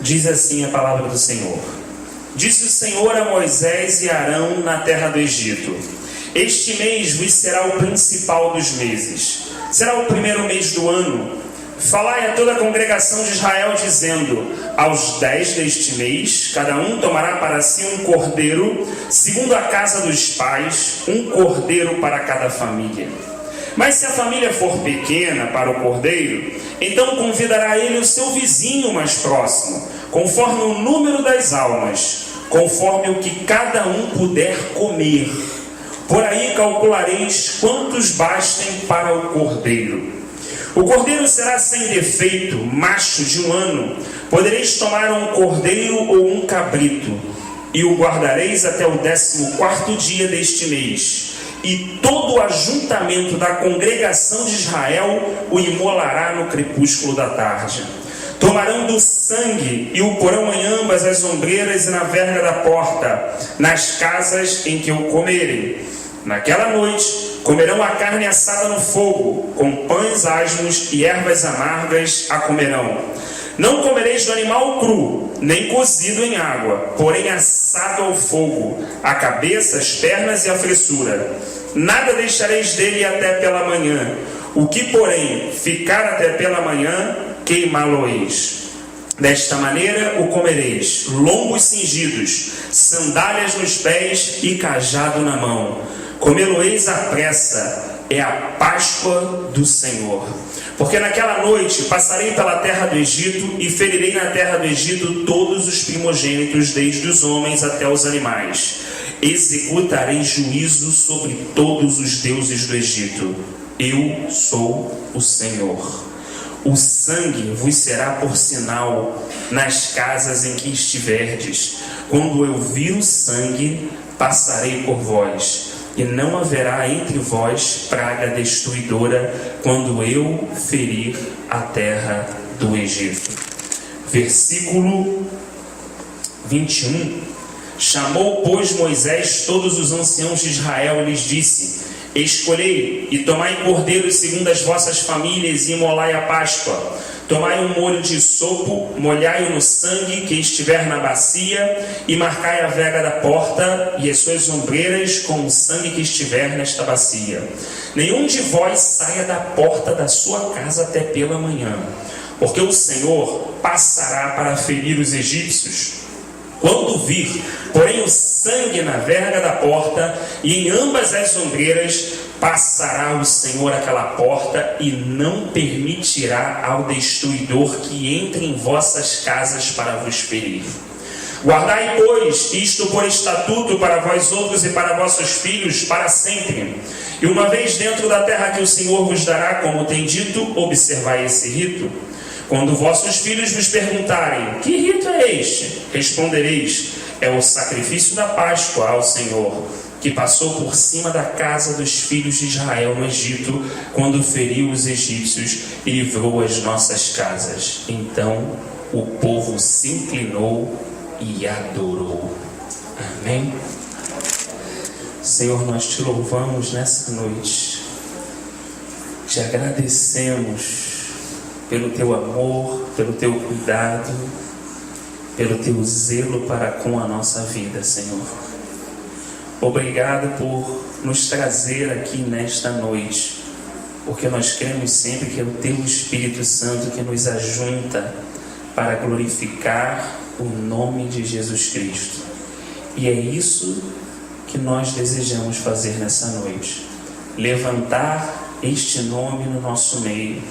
Diz assim a palavra do Senhor. Disse o Senhor a Moisés e Arão na terra do Egito: este mês vos será o principal dos meses, será o primeiro mês do ano. Falai a toda a congregação de Israel, dizendo: aos 10 deste mês, cada um tomará para si um cordeiro, segundo a casa dos pais, um cordeiro para cada família. Mas se a família for pequena para o cordeiro, então convidará ele o seu vizinho mais próximo, conforme o número das almas, conforme o que cada um puder comer. Por aí calculareis quantos bastem para o cordeiro. O cordeiro será sem defeito, macho de 1 ano. Podereis tomar um cordeiro ou um cabrito, e o guardareis até o 14º dia deste mês. E todo o ajuntamento da congregação de Israel o imolará no crepúsculo da tarde. Tomarão do sangue e o porão em ambas as ombreiras e na verga da porta, nas casas em que o comerem. Naquela noite comerão a carne assada no fogo, com pães asmos e ervas amargas a comerão. Não comereis do animal cru, nem cozido em água, porém assado ao fogo, a cabeça, as pernas e a fressura. Nada deixareis dele até pela manhã. O que, porém, ficar até pela manhã, queimá-lo-eis. Desta maneira o comereis: lombos cingidos, sandálias nos pés e cajado na mão. Comê-lo-eis à pressa, é a Páscoa do Senhor. Porque naquela noite passarei pela terra do Egito e ferirei na terra do Egito todos os primogênitos, desde os homens até os animais. Executarei juízo sobre todos os deuses do Egito. Eu sou o Senhor. O sangue vos será por sinal nas casas em que estiverdes. Quando eu vir o sangue, passarei por vós. E não haverá entre vós praga destruidora quando eu ferir a terra do Egito. Versículo 21. Chamou, pois, Moisés todos os anciãos de Israel e lhes disse: escolhei e tomai cordeiros segundo as vossas famílias e imolai a Páscoa. Tomai um molho de sopo, molhai-o no sangue que estiver na bacia, e marcai a verga da porta e as suas ombreiras com o sangue que estiver nesta bacia. Nenhum de vós saia da porta da sua casa até pela manhã, porque o Senhor passará para ferir os egípcios. Quando vir, porém, o sangue na verga da porta e em ambas as ombreiras, passará o Senhor aquela porta e não permitirá ao destruidor que entre em vossas casas para vos ferir. Guardai, pois, isto por estatuto para vós outros e para vossos filhos para sempre. E uma vez dentro da terra que o Senhor vos dará, como tem dito, observai esse rito. Quando vossos filhos vos perguntarem: que rito é este? Respondereis: é o sacrifício da Páscoa ao Senhor, que passou por cima da casa dos filhos de Israel no Egito, quando feriu os egípcios e livrou as nossas casas. Então o povo se inclinou e adorou. Amém? Senhor, nós te louvamos nessa noite, te agradecemos pelo teu amor, pelo teu cuidado, pelo teu zelo para com a nossa vida, Senhor. Obrigado por nos trazer aqui nesta noite, porque nós cremos sempre que é o teu Espírito Santo que nos ajunta para glorificar o nome de Jesus Cristo. E é isso que nós desejamos fazer nessa noite: levantar este nome no nosso meio,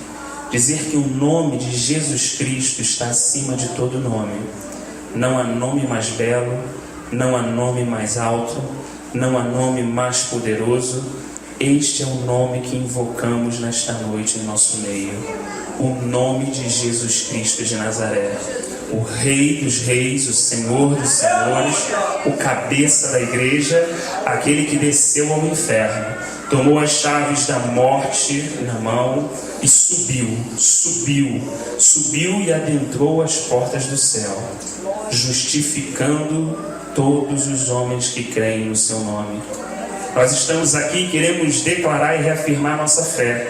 dizer que o nome de Jesus Cristo está acima de todo nome. Não há nome mais belo, não há nome mais alto, não há nome mais poderoso. Este é o nome que invocamos nesta noite em nosso meio: o nome de Jesus Cristo de Nazaré, o Rei dos Reis, o Senhor dos Senhores, o cabeça da igreja, aquele que desceu ao inferno, tomou as chaves da morte na mão e subiu e adentrou as portas do céu, justificando todos os homens que creem no seu nome. Nós estamos aqui e queremos declarar e reafirmar nossa fé,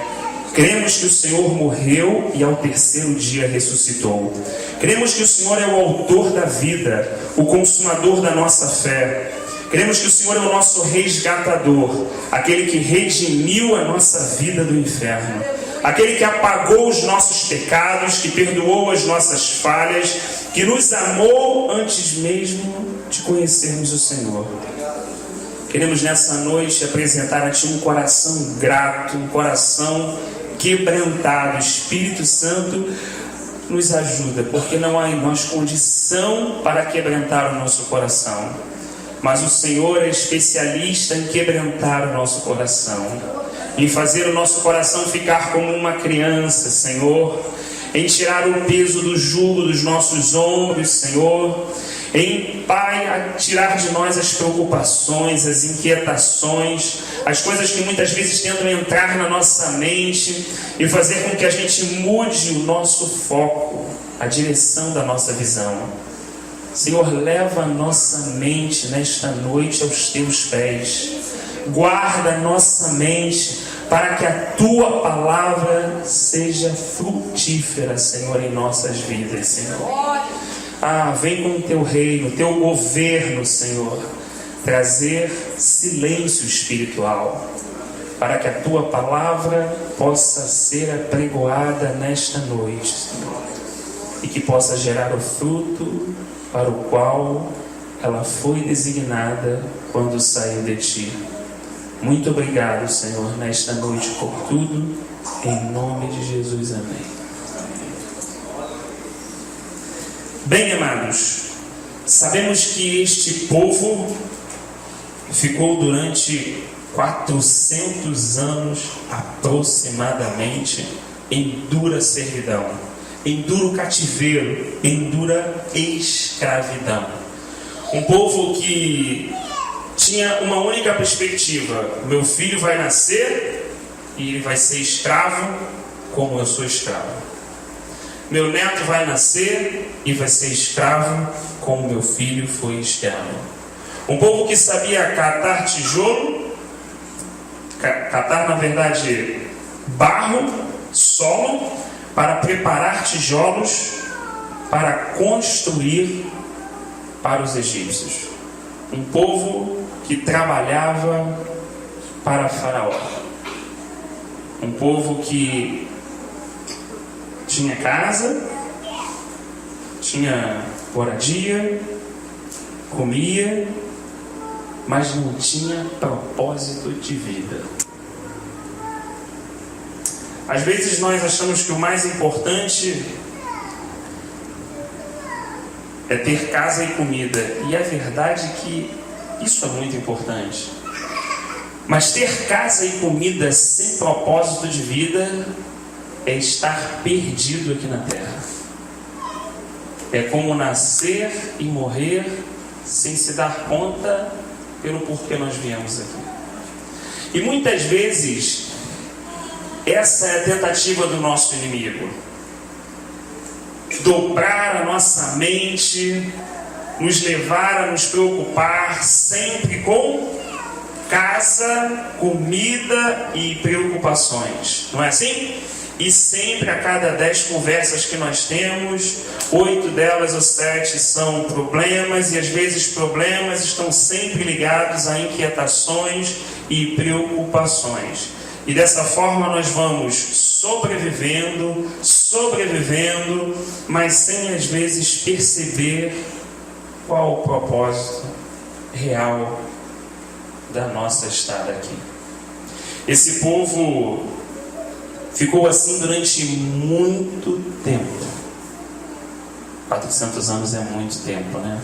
Cremos que o Senhor morreu e ao terceiro dia ressuscitou. Cremos que o Senhor é o autor da vida, o consumador da nossa fé. Cremos que o Senhor é o nosso resgatador, aquele que redimiu a nossa vida do inferno, aquele que apagou os nossos pecados, que perdoou as nossas falhas, que nos amou antes mesmo de conhecermos o Senhor. Queremos nessa noite apresentar a Ti um coração grato, um coração quebrantado. Espírito Santo, nos ajuda, porque não há em nós condição para quebrantar o nosso coração. Mas o Senhor é especialista em quebrantar o nosso coração, em fazer o nosso coração ficar como uma criança, Senhor, em tirar o peso do jugo dos nossos ombros, Senhor, em, Pai, tirar de nós as preocupações, as inquietações, as coisas que muitas vezes tentam entrar na nossa mente e fazer com que a gente mude o nosso foco, a direção da nossa visão. Senhor, leva a nossa mente nesta noite aos Teus pés. Guarda a nossa mente para que a Tua palavra seja frutífera, Senhor, em nossas vidas, Senhor. Vem com o Teu reino, Teu governo, Senhor, trazer silêncio espiritual, para que a Tua palavra possa ser apregoada nesta noite, Senhor, e que possa gerar o fruto para o qual ela foi designada quando saiu de Ti. Muito obrigado, Senhor, nesta noite por tudo, em nome de Jesus, amém. Bem, amados, sabemos que este povo ficou durante 400 anos aproximadamente em dura servidão, em duro cativeiro, em dura escravidão. Um povo que tinha uma única perspectiva: meu filho vai nascer e ele vai ser escravo como eu sou escravo. Meu neto vai nascer e vai ser escravo como meu filho foi escravo. Um povo que sabia catar tijolo, catar na verdade barro, solo, para preparar tijolos para construir para os egípcios. Um povo que trabalhava para Faraó. Um povo que tinha casa, tinha moradia, comia, mas não tinha propósito de vida. Às vezes nós achamos que o mais importante é ter casa e comida. E a verdade é que isso é muito importante. Mas ter casa e comida sem propósito de vida é estar perdido aqui na terra. É como nascer e morrer sem se dar conta pelo porquê nós viemos aqui. E muitas vezes essa é a tentativa do nosso inimigo: dobrar a nossa mente, nos levar a nos preocupar sempre com casa, comida e preocupações. Não é assim? E sempre a cada 10 conversas que nós temos, 8 delas ou 7 são problemas, e às vezes problemas estão sempre ligados a inquietações e preocupações. E dessa forma nós vamos sobrevivendo, mas sem às vezes perceber qual o propósito real da nossa estada aqui. Esse povo ficou assim durante muito tempo. 400 anos é muito tempo, né?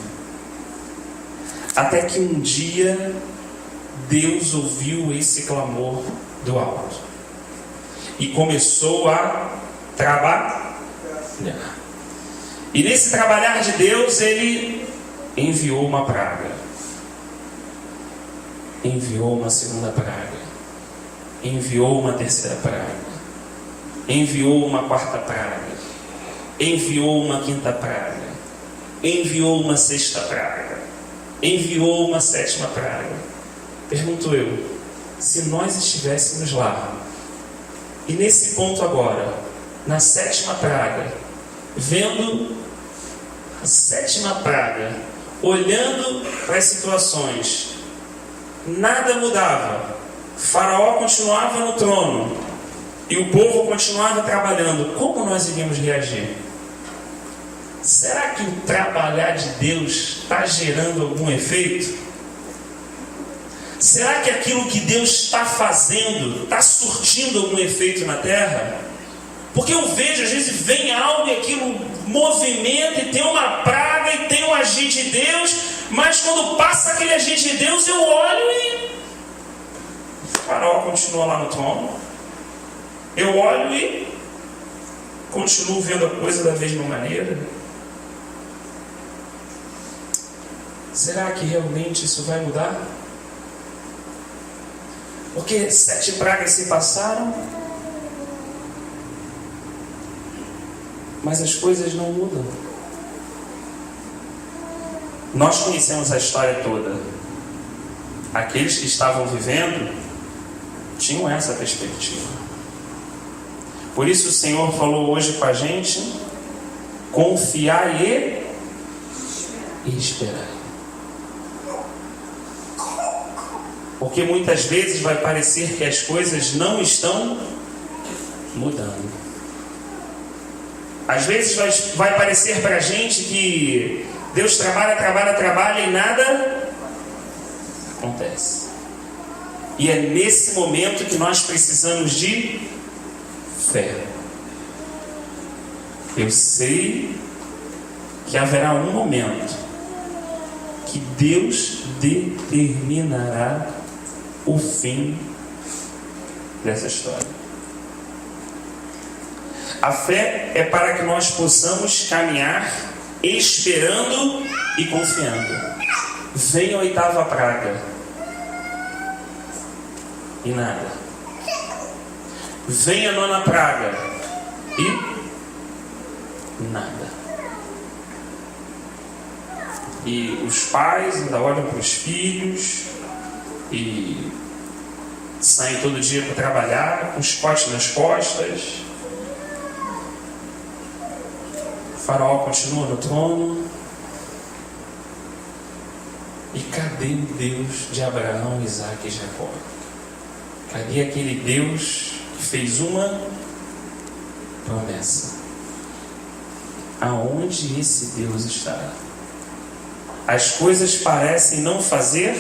Até que um dia Deus ouviu esse clamor do alto e começou a trabalhar. E nesse trabalhar de Deus, Ele enviou uma praga, enviou uma segunda praga, enviou uma terceira praga, enviou uma quarta praga, enviou uma quinta praga, enviou uma sexta praga, enviou uma sétima praga. Pergunto eu, se nós estivéssemos lá, E nesse ponto agora, na 7ª praga, vendo a 7ª praga, olhando para as situações, nada mudava. Faraó continuava no trono e o povo continuava trabalhando. Como nós iríamos reagir? Será que o trabalhar de Deus está gerando algum efeito? Será que aquilo que Deus está fazendo está surtindo algum efeito na terra? Porque eu vejo, às vezes vem algo e aquilo movimenta e tem uma praga e tem um agir de Deus, mas quando passa aquele agir de Deus, eu olho e o Faraó continua lá no trono. Eu olho e continuo vendo a coisa da mesma maneira. Será que realmente isso vai mudar? Porque 7 pragas se passaram, mas as coisas não mudam. Nós conhecemos a história toda. Aqueles que estavam vivendo tinham essa perspectiva. Por isso o Senhor falou hoje com a gente: confiar e esperar. Porque muitas vezes vai parecer que as coisas não estão mudando. Às vezes vai parecer para a gente que Deus trabalha e nada acontece. E é nesse momento que nós precisamos de fé. Eu sei que haverá um momento que Deus determinará o fim dessa história. A fé é para que nós possamos caminhar esperando e confiando. Vem a 8ª praga e nada. Vem a 9ª praga e nada. E os pais ainda olham para os filhos e saem todo dia para trabalhar com chicote nas costas. O Faraó continua no trono. E cadê o Deus de Abraão, Isaac e Jacó? Cadê aquele Deus que fez uma promessa? Aonde esse Deus está? As coisas parecem não fazer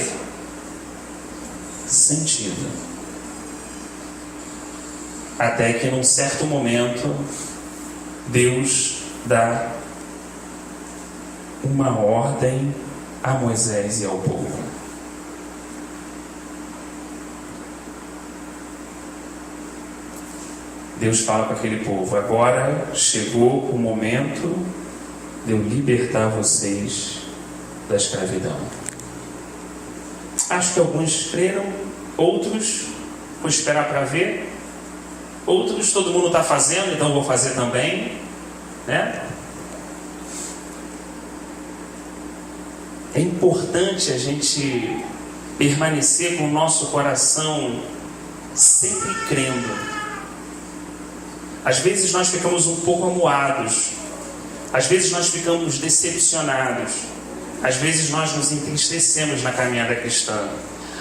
sentido. Até que num certo momento, Deus dá uma ordem a Moisés e ao povo. Deus fala para aquele povo: agora chegou o momento de eu libertar vocês da escravidão. Acho que alguns creram, outros vou esperar para ver, outros todo mundo está fazendo, então vou fazer também, né? É importante a gente permanecer com o nosso coração sempre crendo. Às vezes nós ficamos um pouco amuados, às vezes nós ficamos decepcionados, às vezes nós nos entristecemos na caminhada cristã,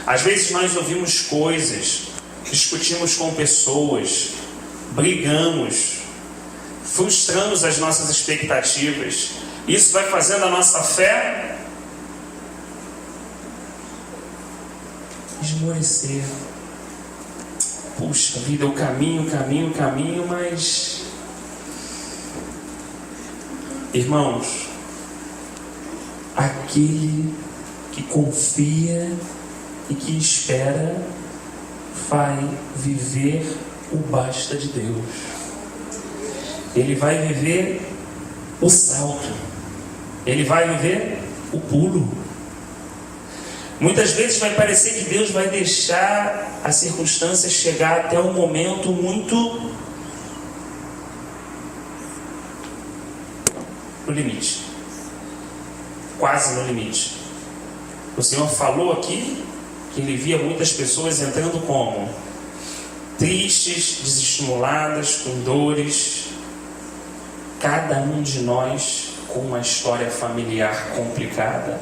às vezes nós ouvimos coisas, discutimos com pessoas, brigamos, frustramos as nossas expectativas. Isso vai fazendo a nossa fé esmorecer. Puxa vida, eu caminho, mas... Irmãos, aquele que confia e que espera vai viver o basta de Deus. Ele vai viver o salto. Ele vai viver o pulo. Muitas vezes vai parecer que Deus vai deixar a circunstância chegar até um momento muito no limite. Quase no limite. O Senhor falou aqui que Ele via muitas pessoas entrando como? tristes, desestimuladas, com dores. Cada um de nós com uma história familiar complicada.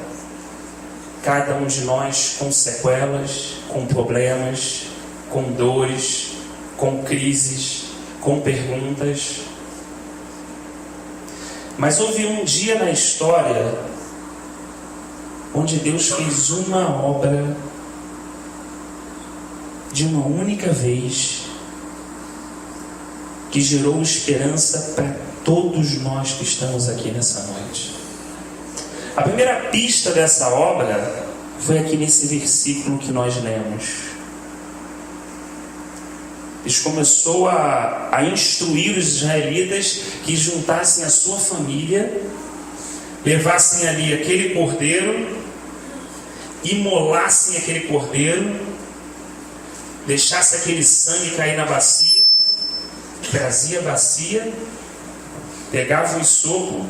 Cada um de nós com sequelas, com problemas, com dores, com crises, com perguntas. Mas houve um dia na história onde Deus fez uma obra de uma única vez que gerou esperança para todos nós que estamos aqui nessa noite. A primeira pista dessa obra foi aqui nesse versículo que nós lemos. Deus começou a instruir os israelitas que juntassem a sua família, levassem ali aquele cordeiro, imolassem aquele cordeiro, deixassem aquele sangue cair na bacia, trazia a bacia, pegava o hisopo,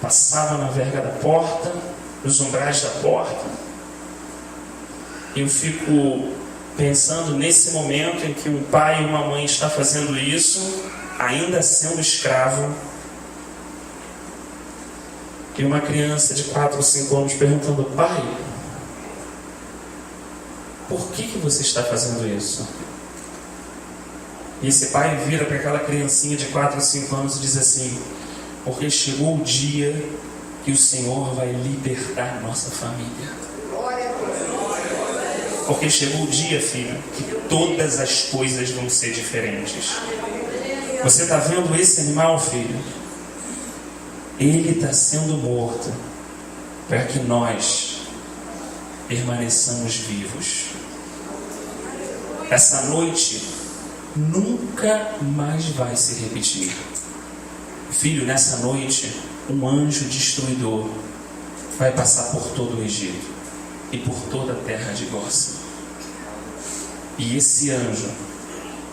passava na verga da porta, nos umbrais da porta. Eu fico pensando nesse momento em que um pai e uma mãe está fazendo isso, ainda sendo escravo, e uma criança de 4 ou 5 anos perguntando: pai, por que você está fazendo isso? E esse pai vira para aquela criancinha de 4 ou 5 anos e diz assim: porque chegou o dia que o Senhor vai libertar a nossa família. Porque chegou o dia, filho, que todas as coisas vão ser diferentes. Você está vendo esse animal, filho? Ele está sendo morto para que nós permaneçamos vivos. Essa noite nunca mais vai se repetir. Filho, nessa noite, um anjo destruidor vai passar por todo o Egito e por toda a terra de Gósen. E esse anjo,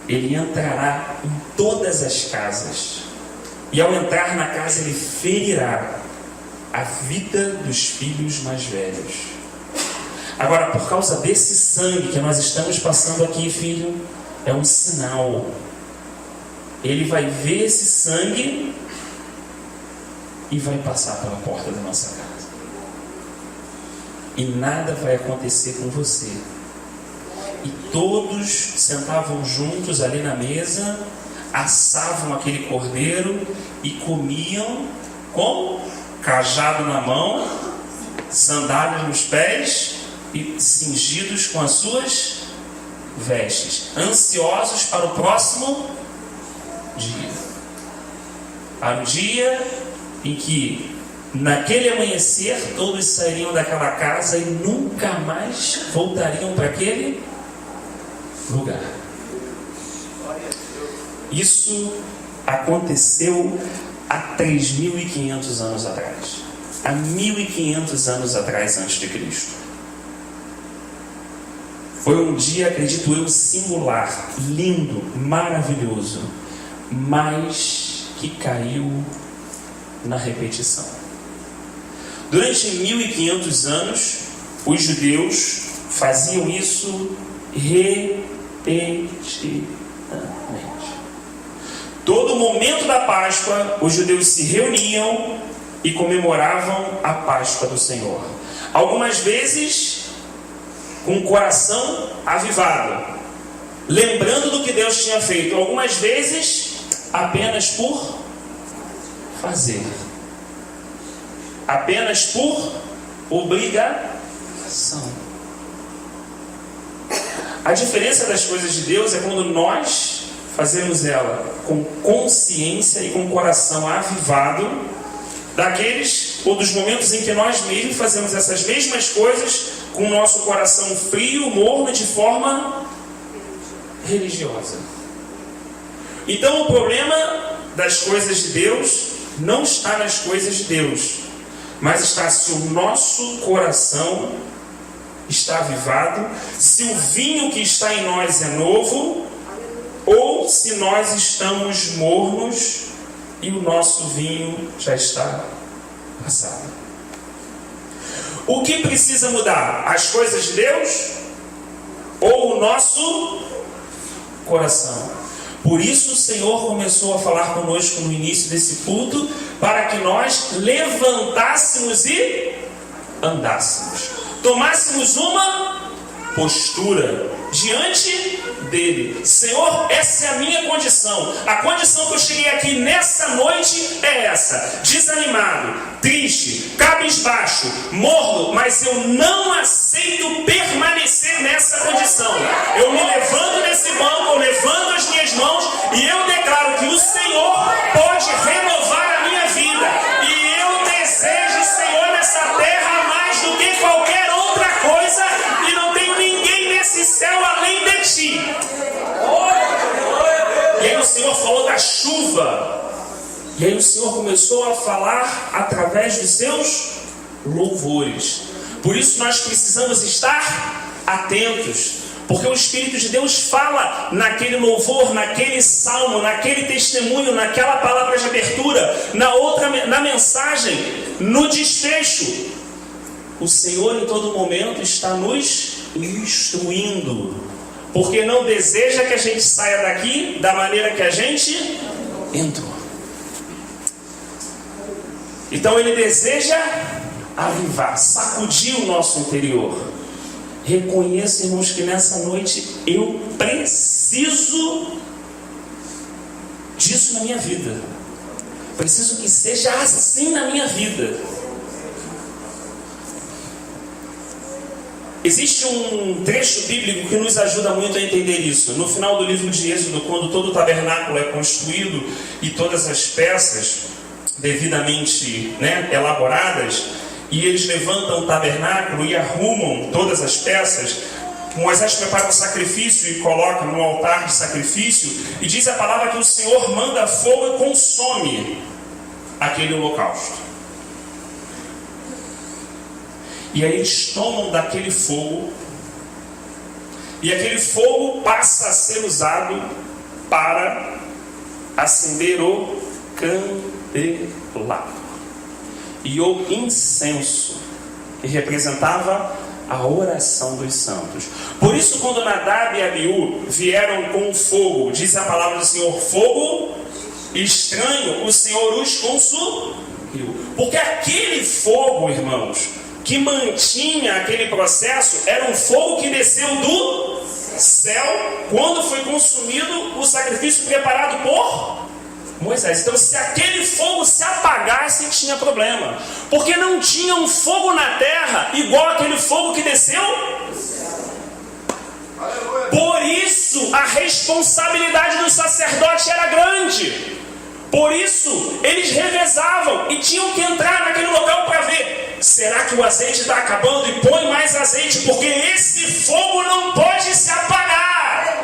ele entrará em todas as casas. E ao entrar na casa, ele ferirá a vida dos filhos mais velhos. Agora, por causa desse sangue que nós estamos passando aqui, filho, é um sinal. Ele vai ver esse sangue e vai passar pela porta da nossa casa. E nada vai acontecer com você. E todos sentavam juntos ali na mesa, assavam aquele cordeiro e comiam com cajado na mão, sandálias nos pés e cingidos com as suas vestes, ansiosos para o próximo dia. Para o dia em que, naquele amanhecer, todos sairiam daquela casa e nunca mais voltariam para aquele lugar. Isso aconteceu há 3.500 anos atrás. Há 1.500 anos atrás, antes de Cristo. Foi um dia, acredito eu, singular, lindo, maravilhoso, mas que caiu na repetição. Durante 1.500 anos, os judeus faziam isso repetidamente. Todo momento da Páscoa, os judeus se reuniam e comemoravam a Páscoa do Senhor. Algumas vezes com o coração avivado, lembrando do que Deus tinha feito. Algumas vezes apenas por fazer, apenas por obrigação. A diferença das coisas de Deus é quando nós fazemos ela com consciência e com o coração avivado, daqueles ou dos momentos em que nós mesmos fazemos essas mesmas coisas com o nosso coração frio, morno, de forma religiosa. Então o problema das coisas de Deus não está nas coisas de Deus, mas está se o nosso coração está avivado, se o vinho que está em nós é novo, ou se nós estamos mornos e o nosso vinho já está passado. O que precisa mudar? As coisas de Deus ou o nosso coração. Por isso o Senhor começou a falar conosco no início desse culto, para que nós levantássemos e andássemos, tomássemos uma postura diante dele. Senhor, essa é a minha condição. A condição que eu cheguei aqui nessa noite é essa: desanimado, triste, cabisbaixo, morno, mas eu não aceito permanecer nessa condição. Eu me levanto desse banco, eu levanto as minhas mãos e eu declaro que o Senhor pode renovar a minha vida. E eu desejo o Senhor nessa terra mais do que qualquer outra coisa, e não tem ninguém nesse céu além de ti. E aí o Senhor falou da chuva. E aí o Senhor começou a falar através dos seus louvores. Por isso nós precisamos estar atentos, porque o Espírito de Deus fala naquele louvor, naquele salmo, naquele testemunho, naquela palavra de abertura, na mensagem, no desfecho. O Senhor em todo momento está nos instruindo, porque não deseja que a gente saia daqui da maneira que a gente entrou. Então Ele deseja avivar, sacudir o nosso interior. Reconheça, irmãos, que nessa noite eu preciso disso na minha vida. Preciso que seja assim na minha vida. Existe um trecho bíblico que nos ajuda muito a entender isso. No final do livro de Êxodo, quando todo o tabernáculo é construído e todas as peças devidamente elaboradas, e eles levantam o tabernáculo e arrumam todas as peças, Moisés prepara um sacrifício e coloca no altar de sacrifício, e diz a palavra que o Senhor manda fogo e consome aquele holocausto. E aí eles tomam daquele fogo, e aquele fogo passa a ser usado para acender o candelabro e o incenso, que representava a oração dos santos. Por isso, quando Nadab e Abiú vieram com o fogo, diz a palavra do Senhor, fogo estranho, o Senhor os consumiu. Porque aquele fogo, irmãos, que mantinha aquele processo, era um fogo que desceu do céu quando foi consumido o sacrifício preparado por Moisés. Então, se aquele fogo se apagasse, tinha problema, porque não tinha um fogo na terra igual aquele fogo que desceu. Por isso a responsabilidade do sacerdote era grande. Por isso eles revezavam e tinham que entrar naquele local para ver: será que o azeite está acabando? E põe mais azeite, porque esse fogo não pode se apagar.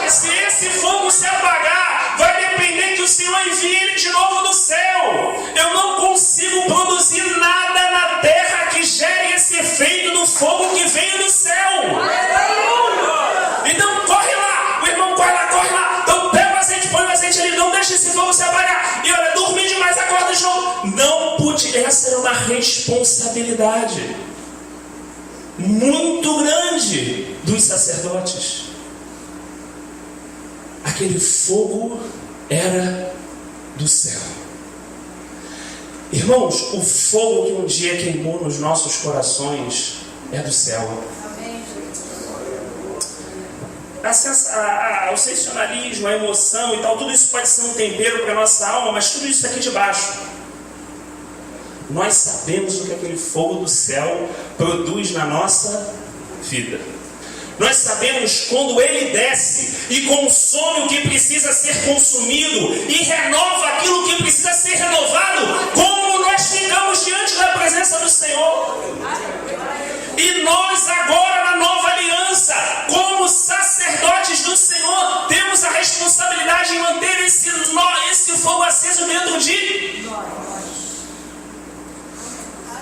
Se esse fogo se apagar, vai depender que o Senhor envie ele de novo do céu. Eu não consigo produzir nada na terra que gere esse efeito do fogo que veio do céu. Então corre lá, o irmão corre lá. Então pega o azeite, põe o azeite ali, não deixa esse fogo se apagar. E olha, dormir demais, acorda de novo. Não pude, essa era uma responsabilidade muito grande dos sacerdotes. Aquele fogo era do céu. Irmãos, o fogo que um dia queimou nos nossos corações é do céu. O sensacionalismo, a emoção e tal, tudo isso pode ser um tempero para a nossa alma, mas tudo isso aqui de baixo. Nós sabemos o que aquele fogo do céu produz na nossa vida. Nós sabemos quando ele desce e consome o que precisa ser consumido e renova aquilo que precisa ser renovado, como nós ficamos diante da presença do Senhor. E nós agora na nova aliança, como sacerdotes do Senhor, temos a responsabilidade de manter esse fogo aceso dentro de nós.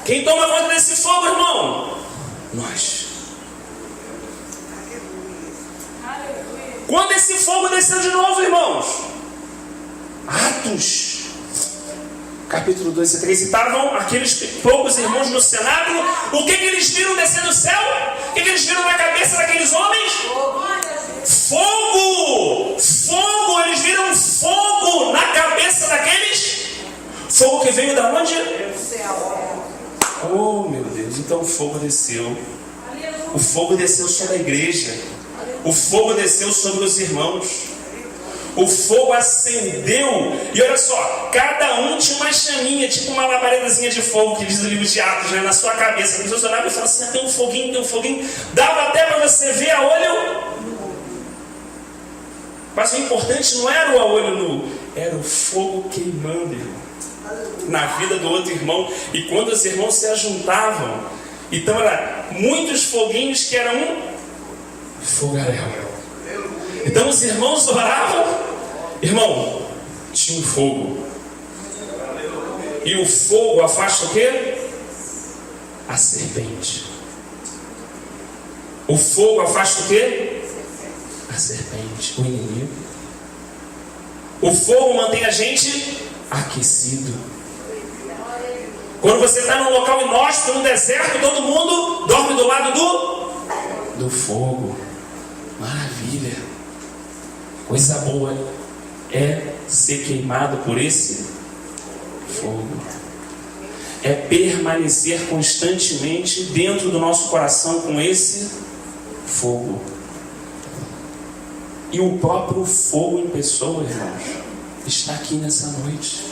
Quem toma conta desse fogo, irmão? Nós. Quando esse fogo desceu de novo, irmãos? Atos capítulo 2 e 3, estavam aqueles poucos irmãos no cenáculo. O que eles viram descer do céu? O que eles viram na cabeça daqueles homens? fogo, fogo, eles viram fogo na cabeça daqueles. Fogo que veio da onde? Do céu. Oh meu Deus, então o fogo desceu. O fogo desceu sobre a igreja. O fogo desceu sobre os irmãos. O fogo acendeu. E olha só, cada um tinha uma chaminha, tipo uma labaredazinha de fogo, que diz no livro de Atos, né, na sua cabeça. As pessoas olhavam e falavam assim, tem um foguinho, tem um foguinho. Dava até para você ver a olho. Mas o importante não era o a olho nu, era o fogo queimando, irmão, na vida do outro irmão. E quando os irmãos se ajuntavam, então era muitos foguinhos que eram um fogaréu. Então os irmãos oravam, irmão, tinha um fogo. E o fogo afasta o quê? A serpente. O fogo afasta o quê? A serpente, o inimigo. O fogo mantém a gente aquecido. Quando você está num local inóspito, no deserto, todo mundo dorme do lado do fogo. Maravilha. Coisa boa é ser queimado por esse fogo. É permanecer constantemente dentro do nosso coração com esse fogo. E o próprio fogo em pessoa, irmãos, está aqui nessa noite.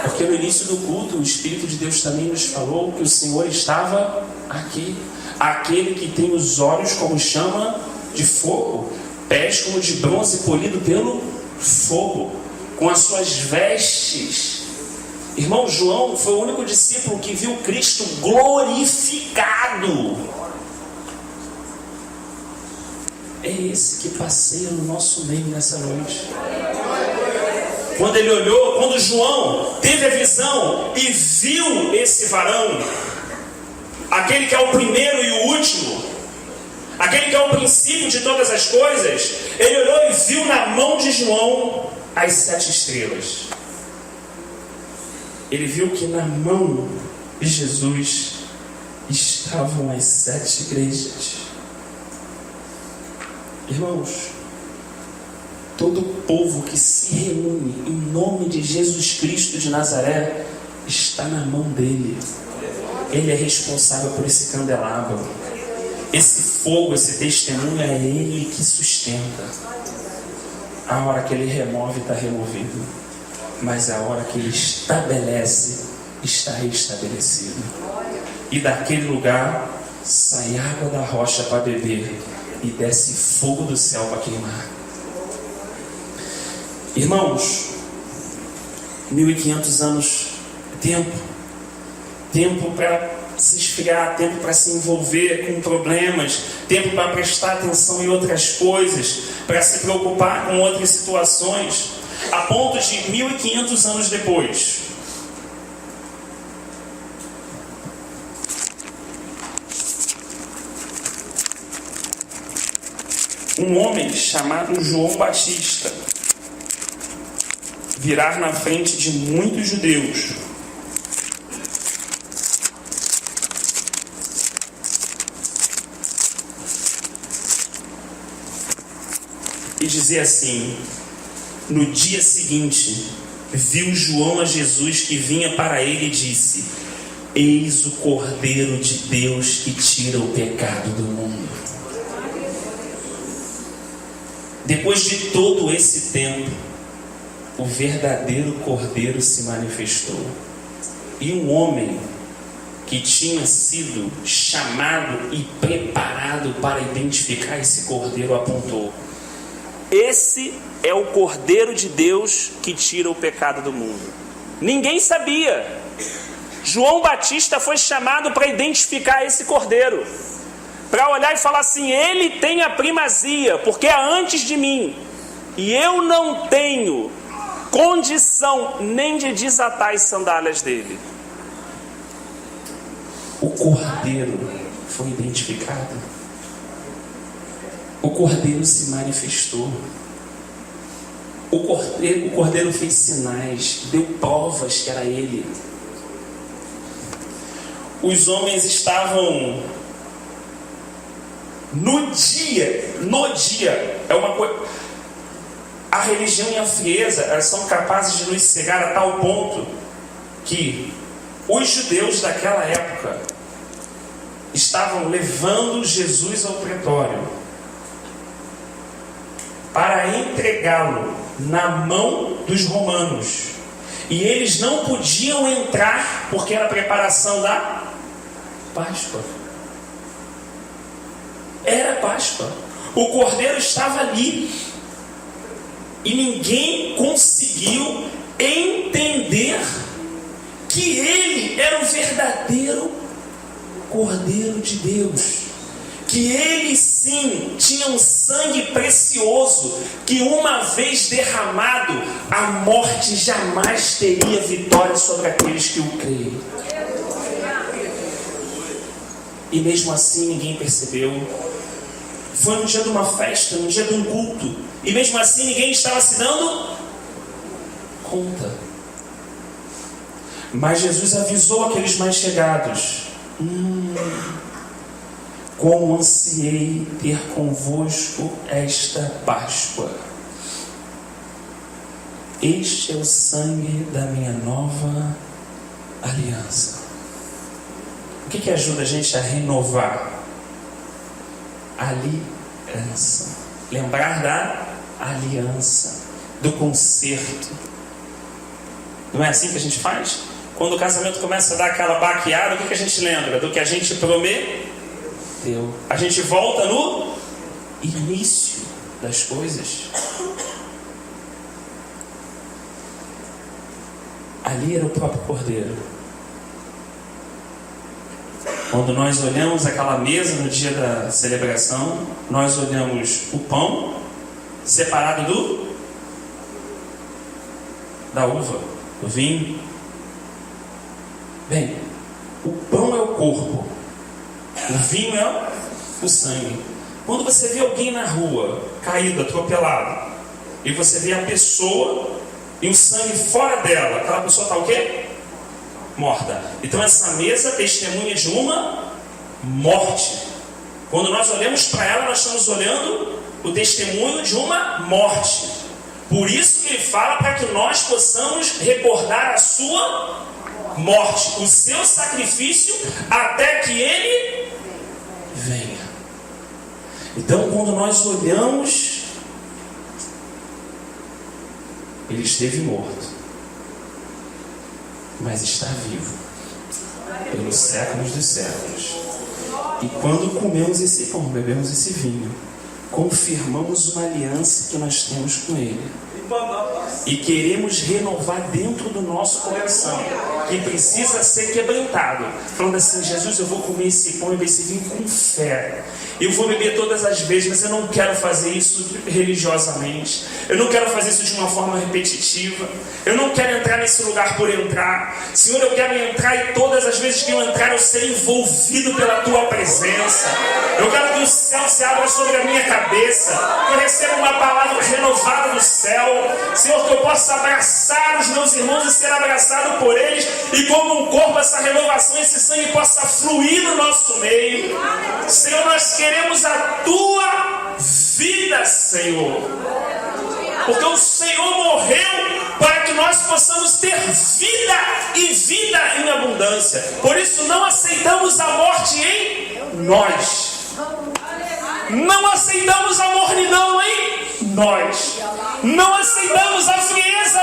Porque no início do culto, o Espírito de Deus também nos falou que o Senhor estava aqui. Aquele que tem os olhos como chama de fogo, pés como de bronze polido pelo fogo, com as suas vestes. Irmão, João foi o único discípulo que viu Cristo glorificado. É esse que passeia no nosso meio nessa noite. Quando ele olhou, quando João teve a visão e viu esse varão, aquele que é o primeiro e o último, aquele que é o princípio de todas as coisas, ele olhou e viu na mão de João as 7 estrelas. Ele viu que na mão de Jesus estavam as 7 igrejas. Irmãos, todo povo que se reúne em nome de Jesus Cristo de Nazaré está na mão dele. Ele é responsável por esse candelabro. Esse fogo, esse testemunho, é ele que sustenta. A hora que ele remove, está removido. Mas a hora que ele estabelece, está restabelecido. E daquele lugar sai água da rocha para beber e desce fogo do céu para queimar. Irmãos, 1500 anos, tempo para se esfriar, tempo para se envolver com problemas, tempo para prestar atenção em outras coisas, para se preocupar com outras situações, a ponto de 1500 anos depois, um homem chamado João Batista virar na frente de muitos judeus e dizer assim: no dia seguinte viu João a Jesus que vinha para ele e disse: eis o Cordeiro de Deus que tira o pecado do mundo. Depois de todo esse tempo, o verdadeiro Cordeiro se manifestou. E um homem que tinha sido chamado e preparado para identificar esse Cordeiro apontou: esse é o Cordeiro de Deus que tira o pecado do mundo. Ninguém sabia. João Batista foi chamado para identificar esse Cordeiro, para olhar e falar assim: ele tem a primazia, porque é antes de mim, e eu não tenho condição nem de desatar as sandálias dele. O Cordeiro foi identificado. O Cordeiro se manifestou. O Cordeiro fez sinais, deu provas que era ele. Os homens estavam No dia, é uma coisa. A religião e a frieza, elas são capazes de nos cegar a tal ponto que os judeus daquela época estavam levando Jesus ao pretório para entregá-lo na mão dos romanos. E eles não podiam entrar porque era a preparação da Páscoa. Era Páscoa. O cordeiro estava ali. E ninguém conseguiu entender que ele era o verdadeiro Cordeiro de Deus. Que ele sim tinha um sangue precioso, que uma vez derramado, a morte jamais teria vitória sobre aqueles que o creem. E mesmo assim ninguém percebeu. Foi no dia de uma festa, no dia de um culto, e mesmo assim ninguém estava se dando conta. Mas Jesus avisou aqueles mais chegados: como ansiei ter convosco esta Páscoa. Este é o sangue da minha nova aliança. O que ajuda a gente a renovar? Aliança. Lembrar da aliança, do concerto. Não é assim que a gente faz? Quando o casamento começa a dar aquela baqueada, o que a gente lembra? Do que a gente prometeu. A gente volta no início das coisas. Ali era o próprio Cordeiro. Quando nós olhamos aquela mesa no dia da celebração, nós olhamos o pão separado da uva, do vinho. Bem, o pão é o corpo, o vinho é o sangue. Quando você vê alguém na rua, caído, atropelado, e você vê a pessoa e o sangue fora dela, aquela pessoa está o quê? Morta. Então essa mesa testemunha de uma morte. Quando nós olhamos para ela, nós estamos olhando o testemunho de uma morte. Por isso que ele fala, para que nós possamos recordar a sua morte, o seu sacrifício, até que ele venha. Então quando nós olhamos, ele esteve morto, mas está vivo pelos séculos dos séculos. E quando comemos esse pão, bebemos esse vinho, confirmamos uma aliança que nós temos com ele. E queremos renovar dentro do nosso coração, que precisa ser quebrantado, falando assim: Jesus, eu vou comer esse pão e esse vinho com fé. Eu vou beber todas as vezes, mas eu não quero fazer isso religiosamente. Eu não quero fazer isso de uma forma repetitiva. Eu não quero entrar nesse lugar por entrar. Senhor, eu quero entrar e todas as vezes que eu entrar, eu ser envolvido pela Tua presença. Eu quero que o céu se abra sobre a minha cabeça. Que eu receba uma palavra renovada do céu. Senhor, que eu possa abraçar os meus irmãos e ser abraçado por eles. E como um corpo, essa renovação, esse sangue possa fluir no nosso meio. Senhor, nós queremos a Tua vida, Senhor. Porque o Senhor morreu para que nós possamos ter vida e vida em abundância. Por isso não aceitamos a morte em nós. Não aceitamos a mornidão em nós. Não aceitamos a frieza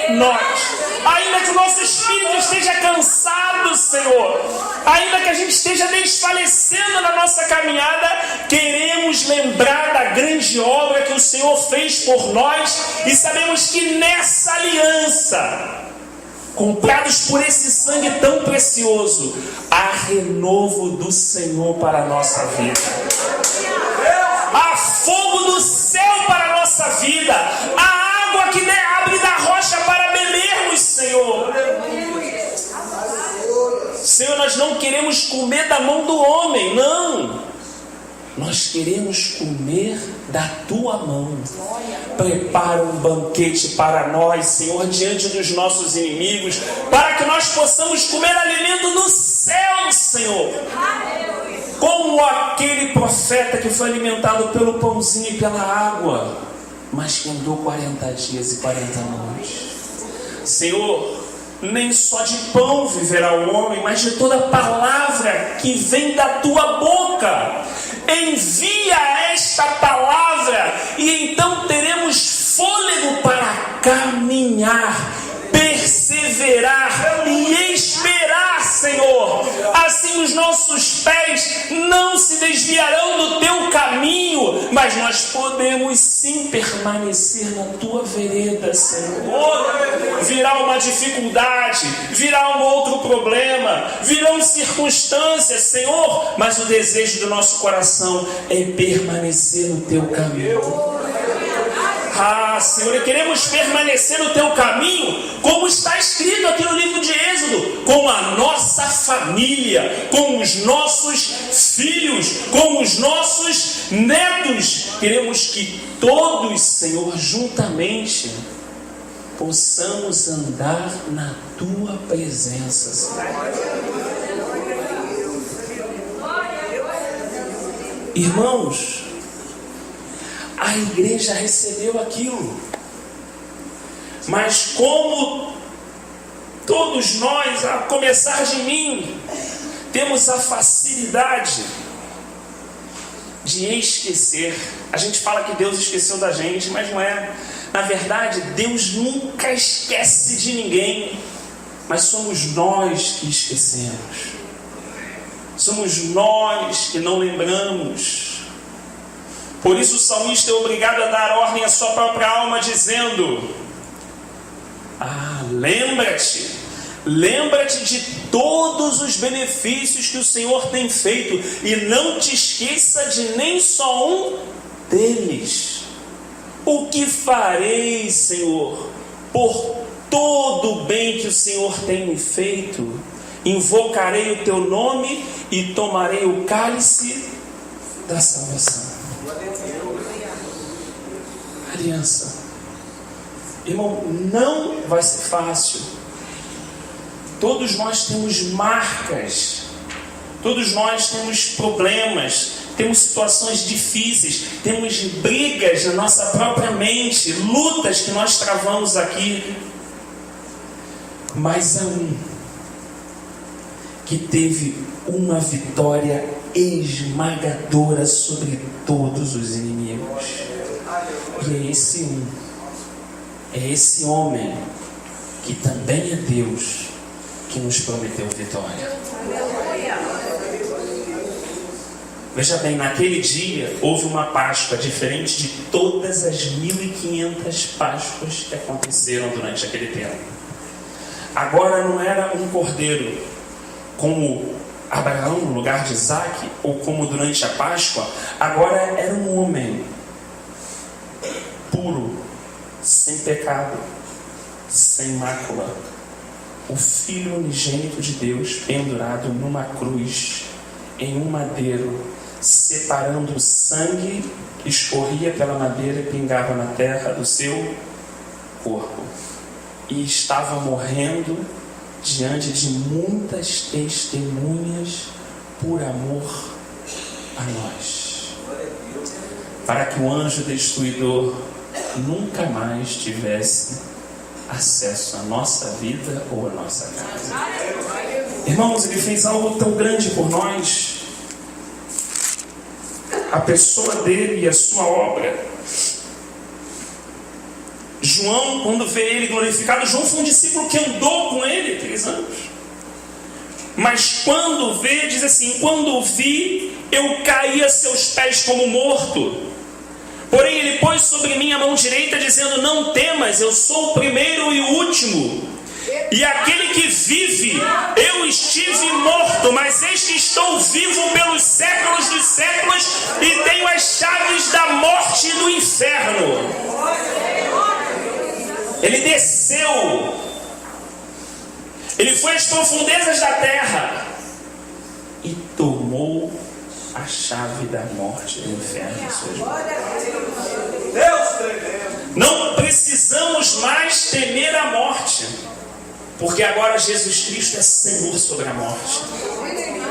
em nós. Ainda que o nosso espírito esteja cansado, Senhor, ainda que a gente esteja desfalecendo na nossa caminhada, queremos lembrar da grande obra que o Senhor fez por nós e sabemos que nessa aliança, comprados por esse sangue tão precioso, há renovo do Senhor para a nossa vida. Há fogo do céu para a nossa vida. Há água que abre da rocha para bebermos, Senhor. Senhor, nós não queremos comer da mão do homem, não. Nós queremos comer da Tua mão. Prepara um banquete para nós, Senhor, diante dos nossos inimigos, para que nós possamos comer alimento do céu, Senhor. Como aquele profeta que que foi alimentado pelo pãozinho e pela água, mas que andou 40 dias e 40 noites. Senhor, nem só de pão viverá o homem, mas de toda palavra que vem da tua boca. Envia esta palavra e então teremos fôlego para caminhar, perseverar e esperar, Senhor. Assim os nossos pés não se desviarão do teu caminho, mas nós podemos sim permanecer na tua vereda, Senhor. Virá uma dificuldade, virá um outro problema, virão circunstâncias, Senhor, mas o desejo do nosso coração é permanecer no teu caminho. Ah, Senhor, queremos permanecer no teu caminho, como está escrito aqui no livro de Êxodo, com a nossa família, com os nossos filhos, com os nossos netos. Queremos que todos, Senhor, juntamente possamos andar na tua presença, Senhor. Irmãos, a igreja recebeu aquilo, mas como todos nós, a começar de mim, temos a facilidade de esquecer. A gente fala que Deus esqueceu da gente, mas não é. Na verdade, Deus nunca esquece de ninguém, mas somos nós que esquecemos. Somos nós que não lembramos. Por isso o salmista é obrigado a dar ordem à sua própria alma, dizendo: lembra-te de todos os benefícios que o Senhor tem feito, e não te esqueça de nem só um deles. O que farei, Senhor, por todo o bem que o Senhor tem me feito? Invocarei o teu nome e tomarei o cálice da salvação. Aliança. Irmão, não vai ser fácil. Todos nós temos marcas. Todos nós temos problemas. Temos situações difíceis. Temos brigas na nossa própria mente. Lutas que nós travamos aqui. Mas há um que teve uma vitória esmagadora sobre todos os inimigos. E é esse um, é esse homem, que também é Deus, que nos prometeu vitória. Veja bem, naquele dia houve uma Páscoa diferente de todas as 1500 Páscoas que aconteceram durante aquele tempo. Agora não era um cordeiro como Abraão no lugar de Isaac, ou como durante a Páscoa. Agora era um homem puro, sem pecado, sem mácula, o Filho unigênito de Deus, pendurado numa cruz, em um madeiro, separando o sangue que escorria pela madeira e pingava na terra do seu corpo, e estava morrendo diante de muitas testemunhas por amor a nós, para que o anjo destruidor nunca mais tivesse acesso à nossa vida ou à nossa casa. Irmãos, ele fez algo tão grande por nós, a pessoa dele e a sua obra. João, quando vê ele glorificado, João foi um discípulo que andou com ele 3 anos. Mas quando vê, diz assim: quando o vi, eu caí a seus pés como morto. Porém ele pôs sobre mim a mão direita, dizendo: não temas, eu sou o primeiro e o último, e aquele que vive. Eu estive morto, mas este estou vivo pelos séculos dos séculos, e tenho as chaves da morte e do inferno. Ele desceu, ele foi às profundezas da terra e tomou a chave da morte e do inferno em suas mãos. Não precisamos mais temer a morte, porque agora Jesus Cristo é Senhor sobre a morte.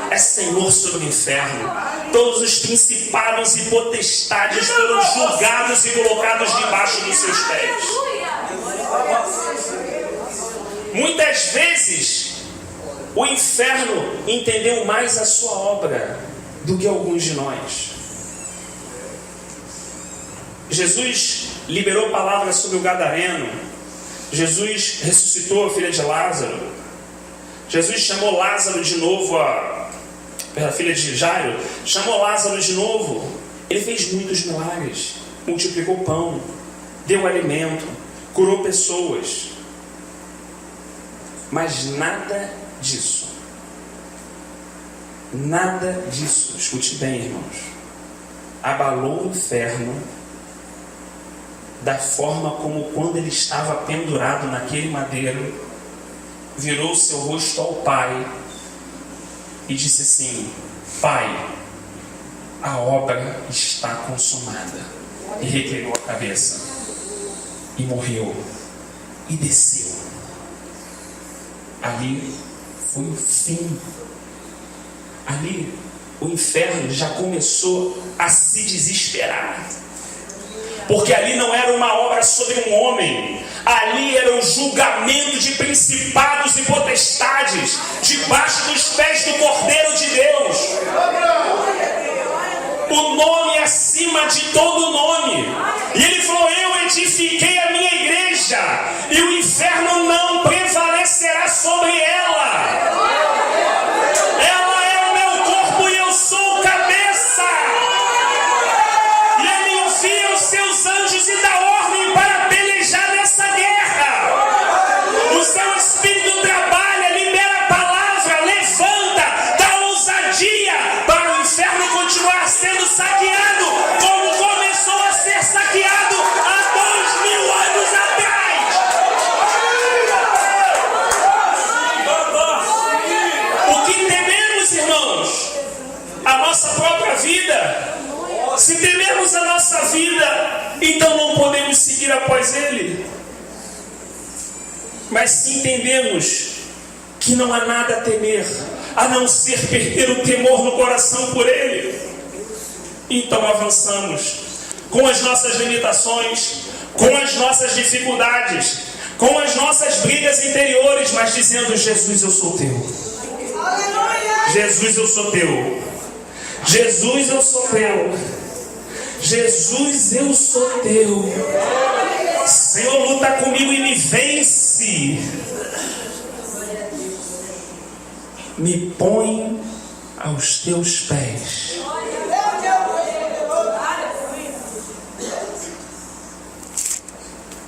é Senhor sobre o inferno. Todos os principados e potestades foram julgados e colocados debaixo dos seus pés. Muitas vezes, o inferno entendeu mais a sua obra do que alguns de nós. Jesus liberou palavras sobre o gadareno. Jesus ressuscitou a filha de Lázaro. Jesus chamou Lázaro de novo, a filha de Jairo, chamou Lázaro de novo. Ele fez muitos milagres, multiplicou pão, deu alimento, curou pessoas. Mas nada disso, escute bem, irmãos, abalou o inferno da forma como, quando ele estava pendurado naquele madeiro, virou seu rosto ao Pai e disse assim: Pai, a obra está consumada. E reclinou a cabeça e morreu e desceu. Ali foi o fim. Ali o inferno já começou a se desesperar, porque ali não era uma obra sobre um homem, ali era o julgamento de principados e potestades, debaixo dos pés do Cordeiro de Deus. O nome acima de todo nome. E ele falou: eu edifiquei a minha igreja, e o inferno não prevalecerá sobre ela. Ela é o meu corpo e eu sou o cabeça. E ele envia os seus anjos e dá ordem para pelejar nessa guerra. O seu espírito trabalha, libera a palavra, levanta, dá ousadia para o inferno continuar sendo saqueado, como começou a ser saqueado há 2000 anos atrás. O que tememos, irmãos? A nossa própria vida. Se tememos a nossa vida, então não podemos seguir após Ele. Mas se entendemos que não há nada a temer, a não ser perder o temor no coração por Ele, então avançamos com as nossas limitações, com as nossas dificuldades, com as nossas brigas interiores, mas dizendo: Jesus, eu sou teu. Jesus, eu sou teu. Jesus, eu sou teu. Jesus, eu sou teu. Senhor, luta comigo e me vence. Me põe aos teus pés.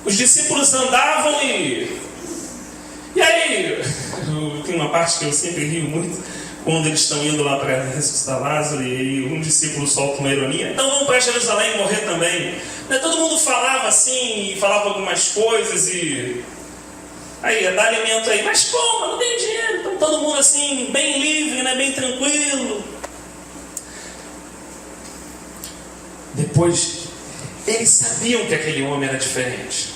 Os discípulos andavam e aí, tem uma parte que eu sempre rio muito, quando eles estão indo lá para ressuscitar Lázaro, e aí um discípulo solta uma ironia: então vamos para Jerusalém morrer também. Todo mundo falava assim, falava algumas coisas, e aí, dá alimento aí, mas como? Eu não tenho dinheiro. Então todo mundo assim, bem livre, né? Bem tranquilo. Depois, eles sabiam que aquele homem era diferente.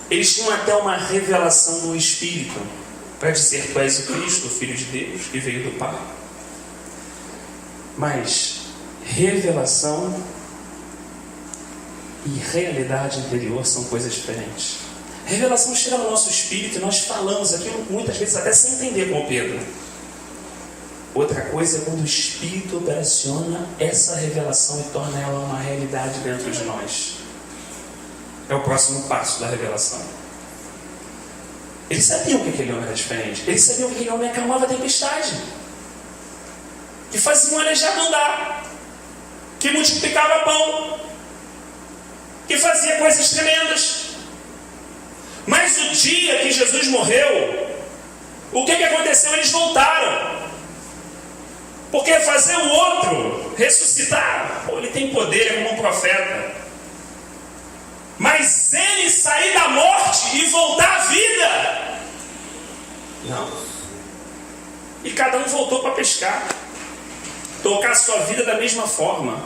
Eles tinham até uma revelação do Espírito para dizer: tu és o Cristo, o Filho de Deus, que veio do Pai. Mas revelação e realidade interior são coisas diferentes. Revelação chega no nosso espírito e nós falamos aquilo muitas vezes até sem entender, como Pedro. Outra coisa é quando o Espírito operaciona essa revelação e torna ela uma realidade dentro de nós. É o próximo passo da revelação. Eles sabiam que aquele homem era diferente. Eles sabiam que aquele homem acalmava a tempestade, que fazia um aleijado andar, que multiplicava pão, que fazia coisas tremendas. Mas o dia que Jesus morreu, o que aconteceu? Eles voltaram. Porque fazer o outro ressuscitar, ele tem poder como um profeta. Mas ele sair da morte e voltar à vida, não. E cada um voltou para pescar, tocar a sua vida da mesma forma.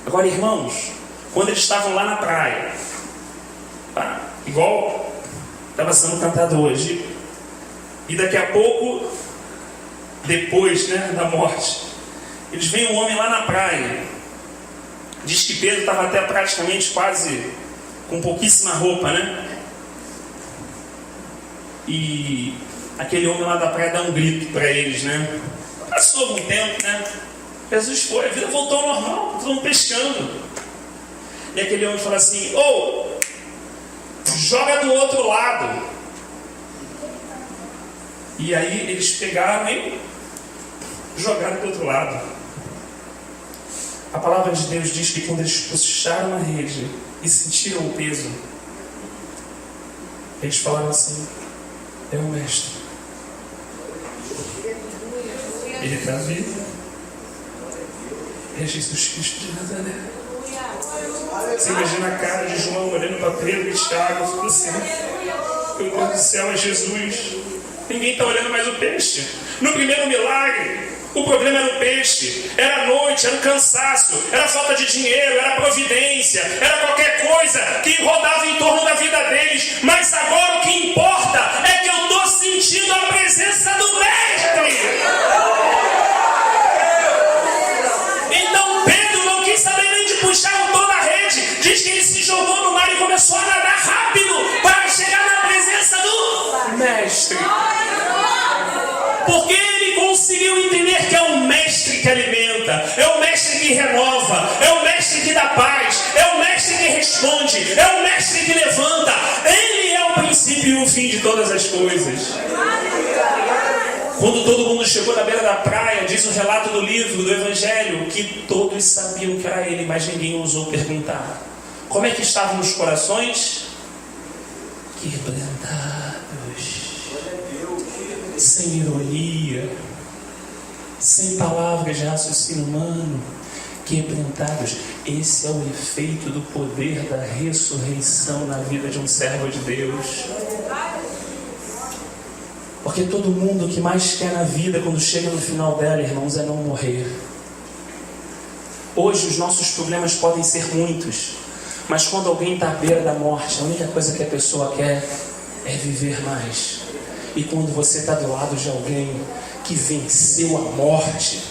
Agora, irmãos, quando eles estavam lá na praia, igual estava sendo cantado hoje, e daqui a pouco depois, da morte. Eles veem um homem lá na praia. Diz que Pedro estava até praticamente quase com pouquíssima roupa, E aquele homem lá da praia dá um grito para eles, Passou algum tempo, Jesus foi, a vida voltou ao normal, todo mundo pescando. E aquele homem fala assim: joga do outro lado. E aí eles pegaram e jogaram do outro lado. A palavra de Deus diz que quando eles puxaram a rede e sentiram o peso, eles falaram assim: é o Mestre. Ele está vivo. É Jesus Cristo de Nazaré. Você imagina a cara de João olhando para Pedro e Tiago, falando assim: meu Deus do céu, é Jesus. Ninguém está olhando mais o peixe. No primeiro milagre, o problema era o peixe, era a noite, era o cansaço, era a falta de dinheiro, era a providência, era qualquer coisa que rodava em torno da vida deles. Mas agora o que importa é que eu estou sentindo a presença do Mestre. Então Pedro não quis saber nem de puxar toda a rede. Diz que ele se jogou no mar e começou a nadar rápido para chegar na presença do Mestre. Porque ele conseguiu entender que é o Mestre que alimenta, é o Mestre que renova, é o Mestre que dá paz, é o Mestre que responde, é o Mestre que levanta. Ele é o princípio e o fim de todas as coisas. Quando todo mundo chegou na beira da praia, diz o relato do livro, do Evangelho, que todos sabiam que era ele, mas ninguém ousou perguntar. Como é que estavam os corações? Quebrantados, sem ironia, sem palavras de raciocínio humano, quebrantados. Esse é o efeito do poder da ressurreição na vida de um servo de Deus. Porque todo mundo o que mais quer na vida, quando chega no final dela, irmãos, é não morrer. Hoje os nossos problemas podem ser muitos, mas quando alguém está à beira da morte, a única coisa que a pessoa quer é viver mais. E quando você está do lado de alguém que venceu a morte,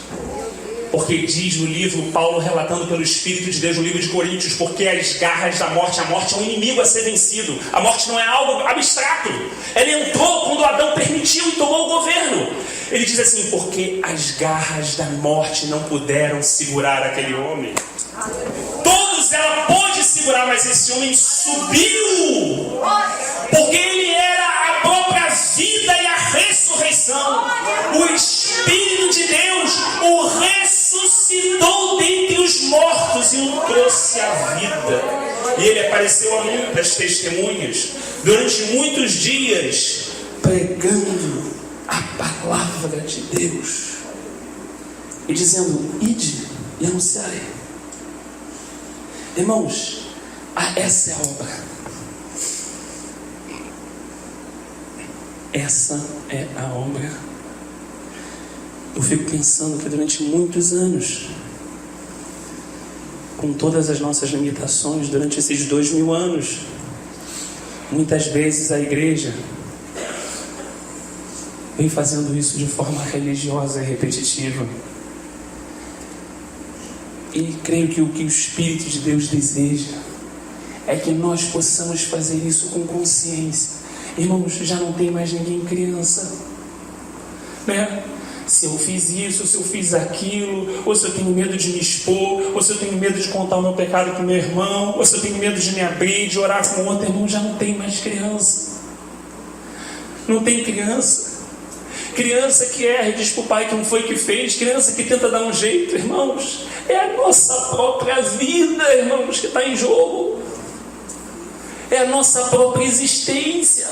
porque diz no livro, Paulo relatando pelo Espírito de Deus, no livro de Coríntios, porque as garras da morte, a morte é um inimigo a ser vencido. A morte não é algo abstrato. Ela entrou quando Adão permitiu e tomou o governo. Ele diz assim: porque as garras da morte não puderam segurar aquele homem. Todos ela pôde segurar, mas esse homem subiu, porque ele era a própria vida e a ressurreição. O Espírito de Deus o ressuscitou dentre os mortos e o trouxe à vida. E ele apareceu a muitas testemunhas durante muitos dias, pregando a palavra de Deus e dizendo: ide e anunciai. Irmãos, essa é a obra. Essa é a obra. Eu fico pensando que durante muitos anos, com todas as nossas limitações, durante esses 2000 anos, muitas vezes a igreja vem fazendo isso de forma religiosa e repetitiva. E creio que o que o Espírito de Deus deseja é que nós possamos fazer isso com consciência. Irmãos, já não tem mais ninguém criança, Se eu fiz isso, se eu fiz aquilo, ou se eu tenho medo de me expor, ou se eu tenho medo de contar o meu pecado para o meu irmão, ou se eu tenho medo de me abrir, de orar com outro irmão, já não tem mais criança. Não tem criança. Criança que erra e diz para o pai que não foi que fez, criança que tenta dar um jeito, irmãos. É a nossa própria vida, irmãos, que está em jogo. É a nossa própria existência.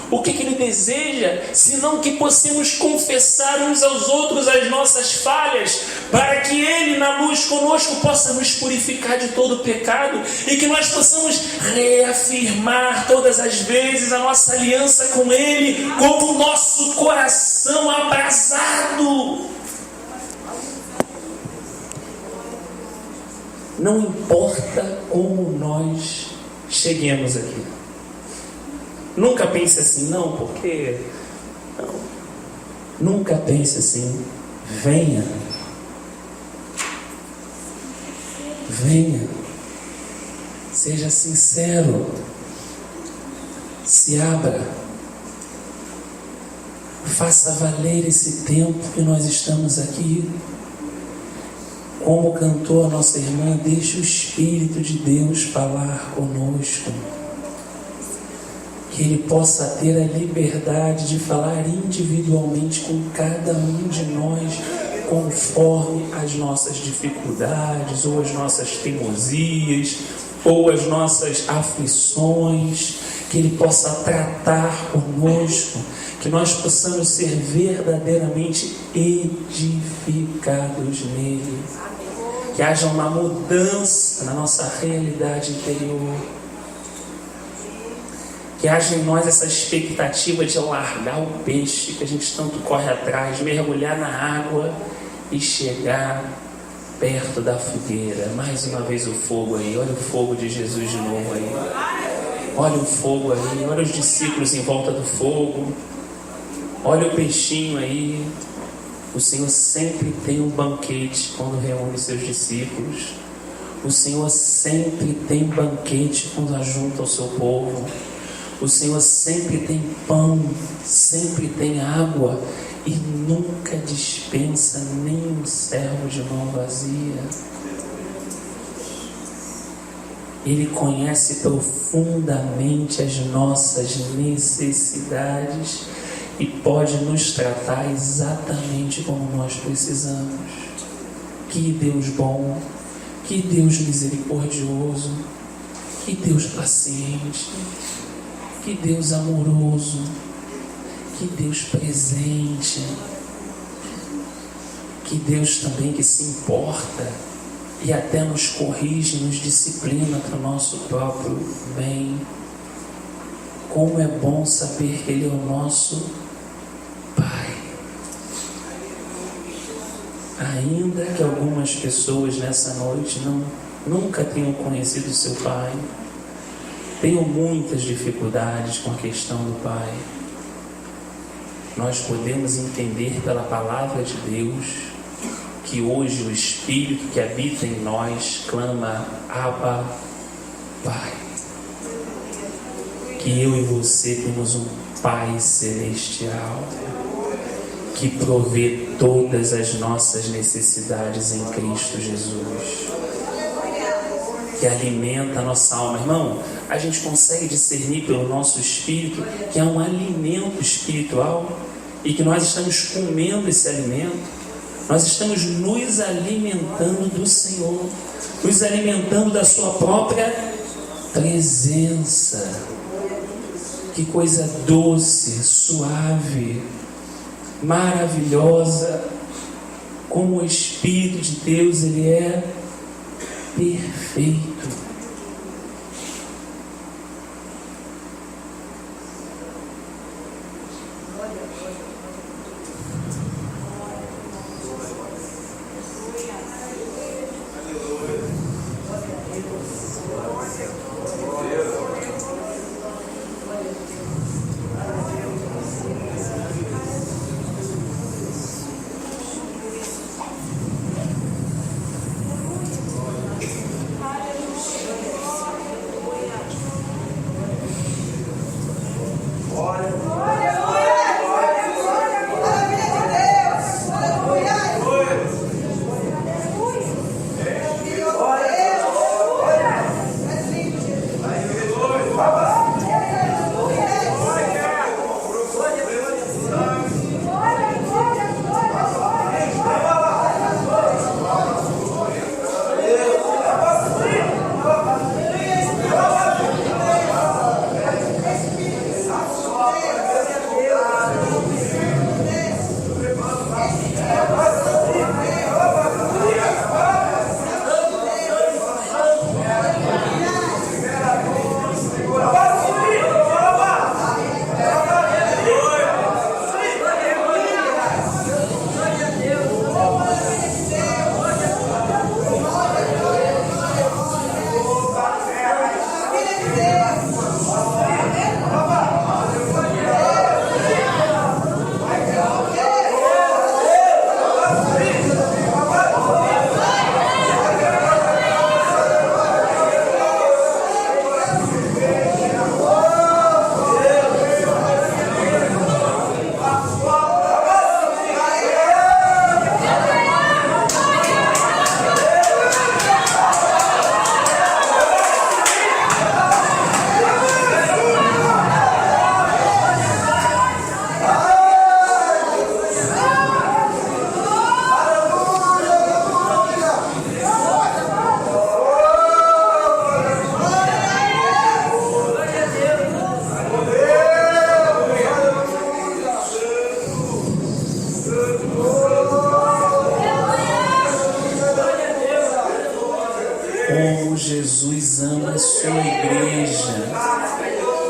O que Ele deseja, senão que possamos confessar uns aos outros as nossas falhas, para que Ele, na luz conosco, possa nos purificar de todo pecado, e que nós possamos reafirmar todas as vezes a nossa aliança com Ele, com o nosso coração abrasado. Não importa como nós cheguemos aqui. Nunca pense assim: não, porque... Não. Nunca pense assim. Venha. Venha. Seja sincero. Se abra. Faça valer esse tempo que nós estamos aqui. Como cantou a nossa irmã, deixe o Espírito de Deus falar conosco. Que Ele possa ter a liberdade de falar individualmente com cada um de nós, conforme as nossas dificuldades, ou as nossas teimosias, ou as nossas aflições. Que Ele possa tratar conosco, que nós possamos ser verdadeiramente edificados nele. Que haja uma mudança na nossa realidade interior. Que haja em nós essa expectativa de largar o peixe que a gente tanto corre atrás, mergulhar na água e chegar perto da fogueira. Mais uma vez o fogo aí, olha o fogo de Jesus de novo aí. Olha o fogo aí, olha os discípulos em volta do fogo. Olha o peixinho aí. O Senhor sempre tem um banquete quando reúne seus discípulos. O Senhor sempre tem banquete quando ajunta o seu povo. O Senhor sempre tem pão, sempre tem água e nunca dispensa nem um servo de mão vazia. Ele conhece profundamente as nossas necessidades e pode nos tratar exatamente como nós precisamos. Que Deus bom, que Deus misericordioso, que Deus paciente, que Deus amoroso, que Deus presente, que Deus também que se importa e até nos corrige, nos disciplina para o nosso próprio bem. Como é bom saber que Ele é o nosso Pai. Ainda que algumas pessoas nessa noite nunca tenham conhecido seu Pai, tenham muitas dificuldades com a questão do Pai, nós podemos entender pela palavra de Deus que hoje o Espírito que habita em nós clama: Abba, Pai. Que eu e você temos um Pai celestial que provê todas as nossas necessidades em Cristo Jesus, que alimenta a nossa alma. Irmão, a gente consegue discernir pelo nosso espírito que há um alimento espiritual e que nós estamos comendo esse alimento. Nós estamos nos alimentando do Senhor, nos alimentando da sua própria presença. Que coisa doce, suave, maravilhosa, como o Espírito de Deus, Ele é perfeito. Como Jesus ama a sua igreja.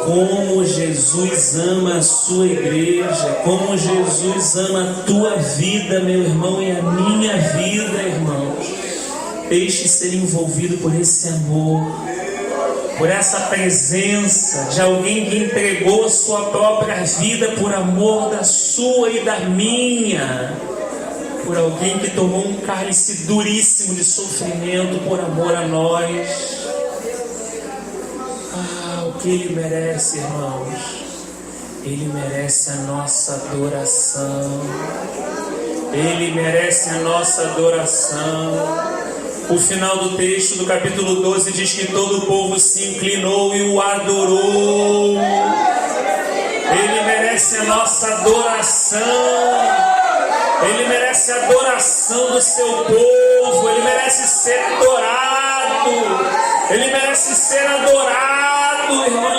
Como Jesus ama a sua igreja. Como Jesus ama a tua vida, meu irmão, e a minha vida, irmãos. Deixe ser envolvido por esse amor, por essa presença de alguém que entregou a sua própria vida por amor da sua e da minha. Por alguém que tomou um cálice duríssimo de sofrimento por amor a nós. O que Ele merece, irmãos? Ele merece a nossa adoração. Ele merece a nossa adoração. O final do texto do capítulo 12 diz que todo o povo se inclinou e o adorou. Ele merece a nossa adoração. Ele merece a adoração do seu povo. Ele merece ser adorado. Ele merece ser adorado, irmão.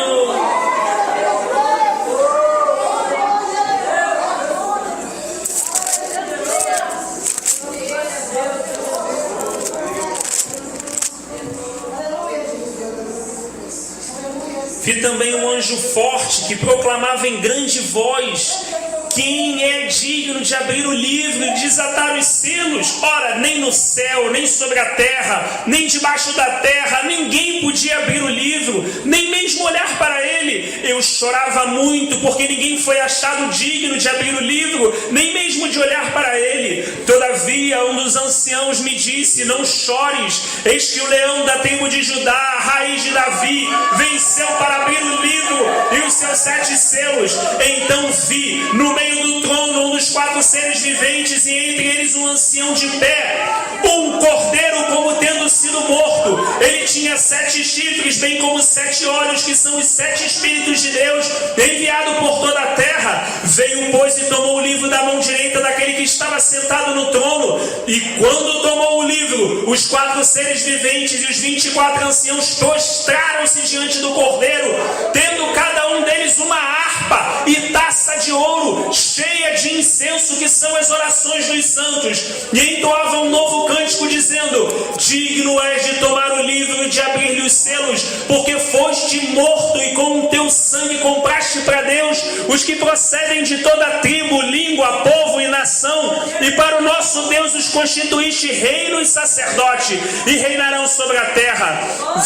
Vi também um anjo forte que proclamava em grande voz: quem é digno de abrir o livro e desatar os selos? Ora, nem no céu, nem sobre a terra, nem debaixo da terra, ninguém podia abrir o livro, nem mesmo olhar para ele. Eu chorava muito, porque ninguém foi achado digno de abrir o livro, nem mesmo de olhar para ele. Todavia, um dos anciãos me disse: não chores, eis que o leão da tribo de Judá, a raiz de Davi, venceu para abrir o livro e os seus 7 selos. Então vi, no meio do trono, um dos 4 seres viventes, e entre eles um ancião de pé, um cordeiro como tendo sido morto. Ele tinha 7 chifres, bem como 7 olhos, que são os 7 Espíritos de Deus, enviado por toda a terra. Veio, pois, e tomou o livro da mão direita daquele que estava sentado no trono. E quando tomou o livro, os 4 seres viventes e os 24 anciãos prostraram-se diante do cordeiro, tendo cada um deles uma harpa e taça de ouro cheia de incenso, que são as orações dos santos, e entoava um novo cântico, dizendo: digno és de tomar o livro e de abrir-lhe os selos, porque foste morto e com o teu sangue compraste para Deus os que procedem de toda a tribo, língua, povo e nação, e para o nosso Deus os constituíste reino e sacerdote, e reinarão sobre a terra.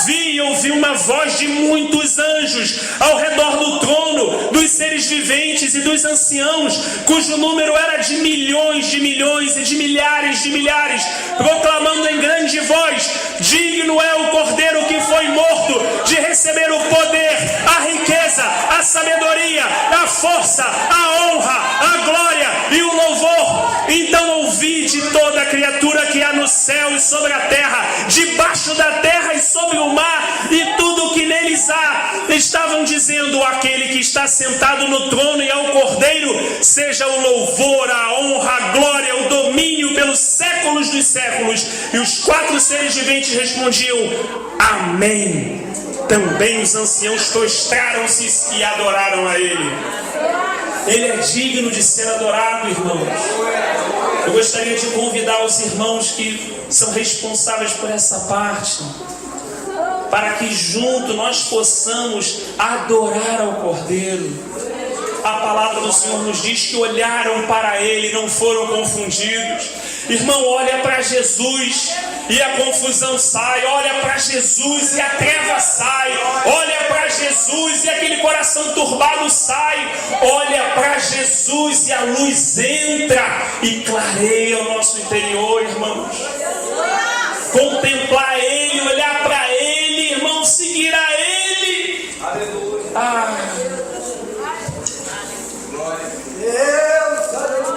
Vi e ouvi uma voz de muitos anjos ao redor do trono, dos seres viventes e dos anciãos, cujo número era de milhões e de milhares, proclamando em grande voz: digno é o cordeiro que foi morto de receber o poder, a riqueza, a sabedoria, a força, a honra, a glória e o louvor. Então ouvi de toda a criatura que há no céu e sobre a terra, debaixo da terra e sobre o mar, e tudo o que neles há, estavam dizendo: aquele que está sentado no trono e ao cordeiro, seja o louvor, a honra, a glória, o domínio pelos séculos dos séculos. E os 4 seres viventes respondiam: amém. Também os anciãos prostraram-se e adoraram a ele. Ele é digno de ser adorado, irmãos. Eu gostaria de convidar os irmãos que são responsáveis por essa parte, para que junto nós possamos adorar ao Cordeiro. A palavra do Senhor nos diz que olharam para Ele e não foram confundidos. Irmão, olha para Jesus e a confusão sai. Olha para Jesus e a treva sai. Olha para Jesus e aquele coração turbado sai. Olha para Jesus e a luz entra e clareia o nosso interior, irmãos. Contemplar Ele, olhar para Ele, irmão, seguir a Ele. Aleluia. Deus, aleluia.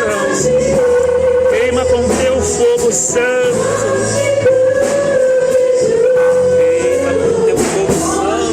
coração. Queima com teu fogo santo. Queima com teu fogo santo.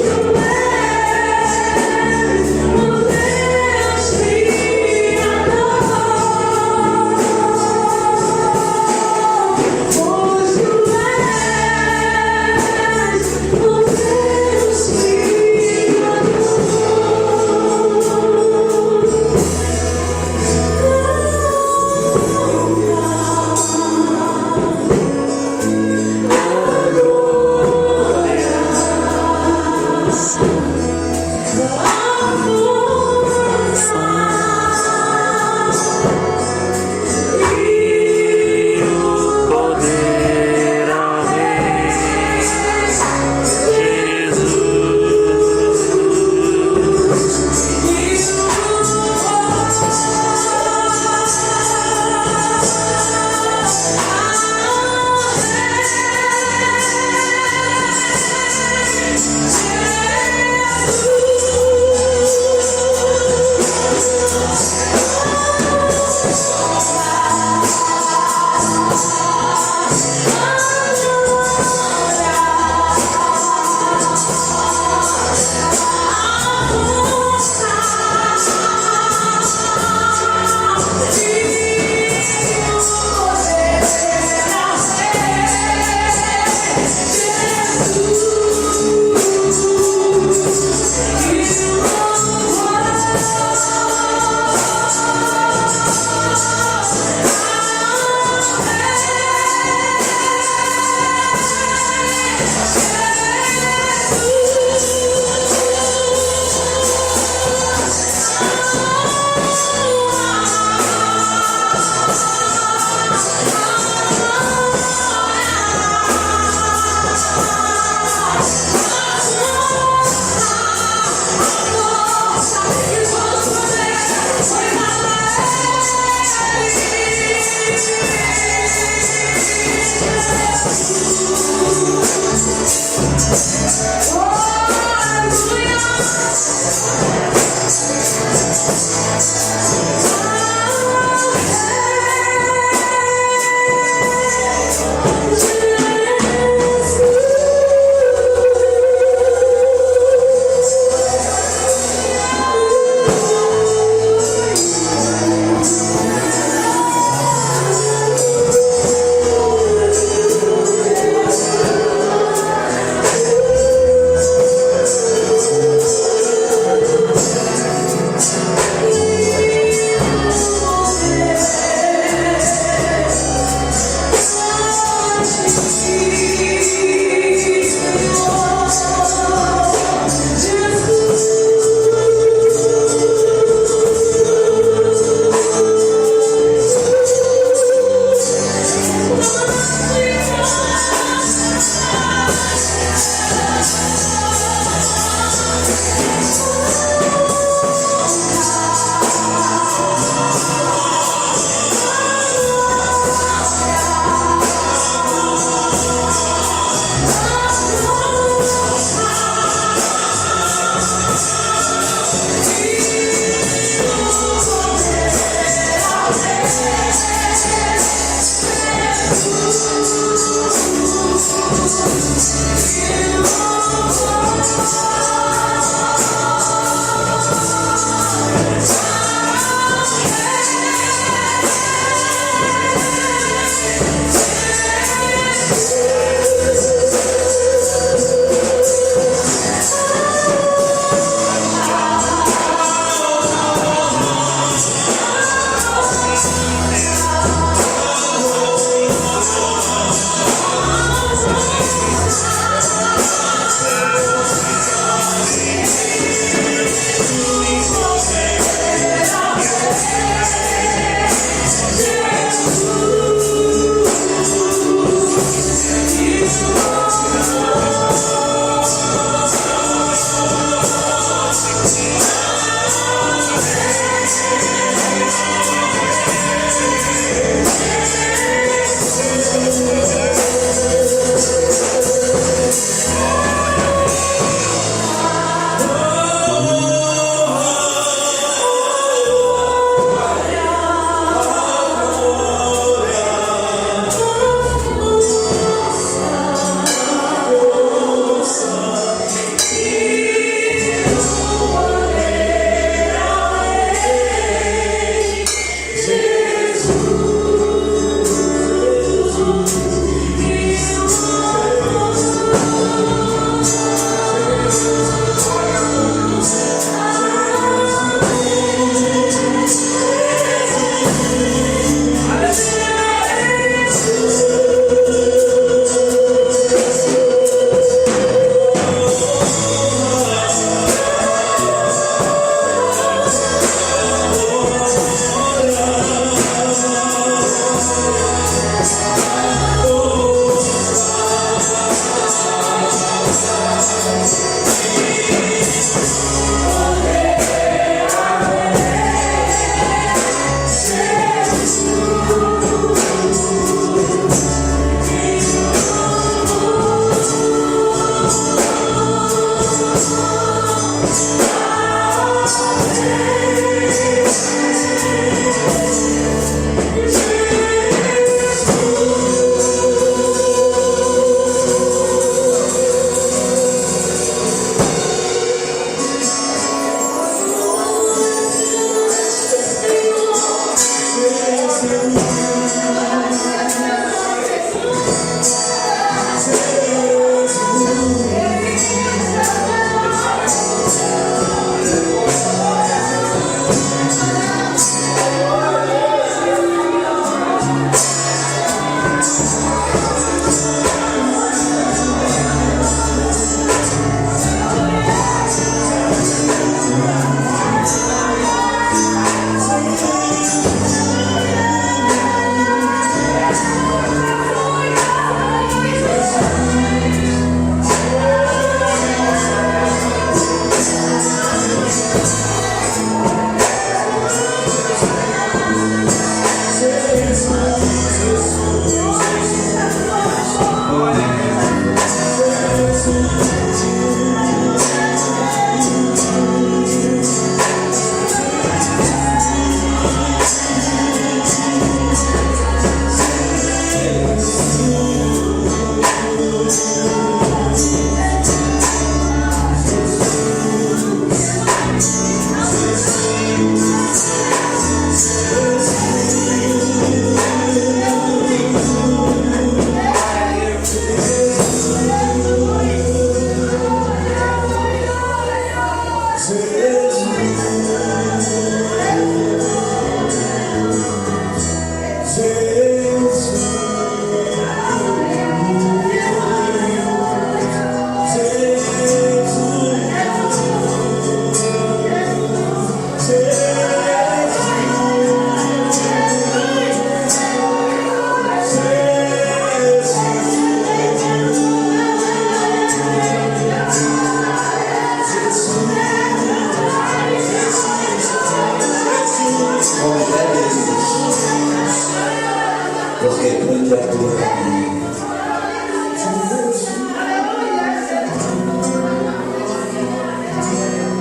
porque grande é a tua caminho.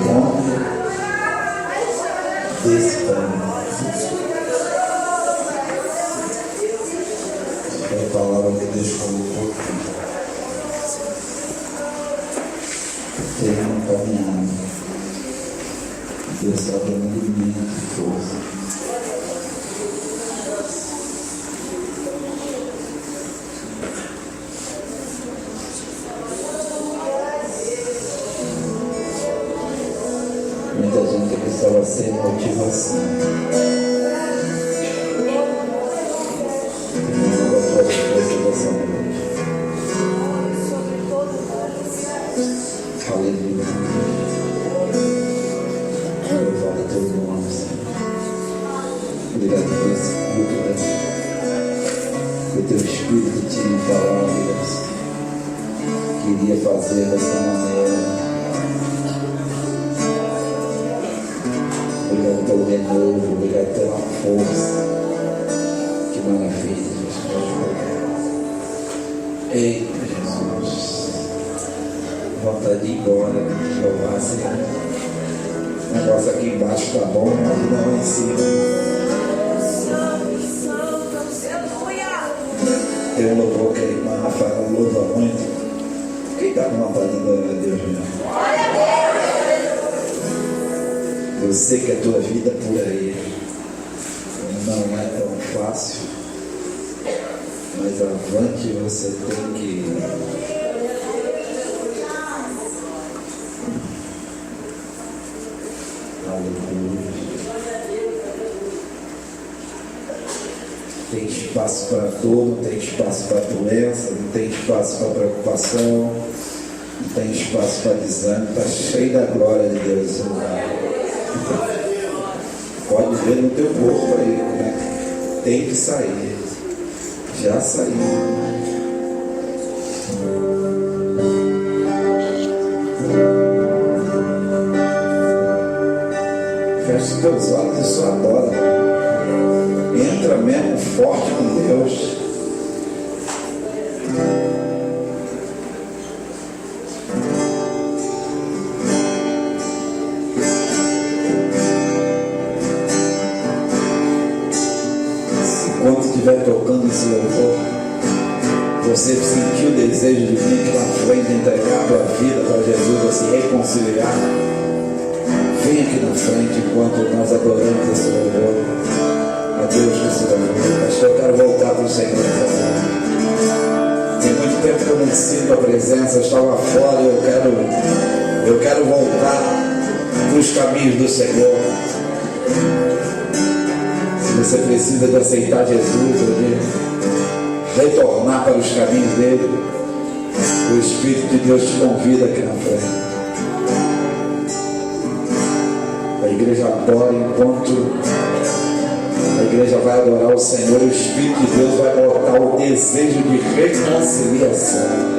Come desse pão. É a palavra que Deus colocou aqui. Tem uma caminhada. Deus está dando alimento e força. Muita gente precisava sem motivação. Não pode força dessa noite. Aleluia. Louvado a teu nome, Senhor. Obrigado por esse culto, Deus. Que o teu Espírito tinha falado, Deus. Queria fazer dessa maneira. Obrigado pelo renovo, obrigado pela força. Que maravilha, Jesus. Eita, Jesus. Vontade de ir embora, de louvar, Senhor. O negócio aqui embaixo tá bom, mas não lá em cima. Tem um louvor que a irmã Rafael louva muito. Quem está com vontade de adorar a Deus mesmo? Eu sei que a tua vida por aí não é tão fácil, mas avante você tem que ir. Aleluia. Tem espaço para dor, não tem espaço para doença, não tem espaço para preocupação, não tem espaço para desânimo, está cheio da glória de Deus esse lugar. Pode ver no teu corpo aí, né? Tem que sair. Já saiu. Feche os teus olhos e só adora. Entra mesmo forte com Deus. Enquanto estiver tocando esse louvor, você sentiu o desejo de vir aqui na frente, entregar a tua vida para Jesus, a se reconciliar, vem aqui na frente enquanto nós adoramos esse louvor. A Deus que se louvor. Pastor, eu quero voltar para o Senhor. Tem muito tempo que eu não sinto a presença, eu estava fora e eu quero voltar para os caminhos do Senhor. Você precisa de aceitar Jesus, de retornar para os caminhos dele. O Espírito de Deus te convida aqui na frente. A igreja adora enquanto a igreja vai adorar o Senhor. O Espírito de Deus vai botar o desejo de reconciliação.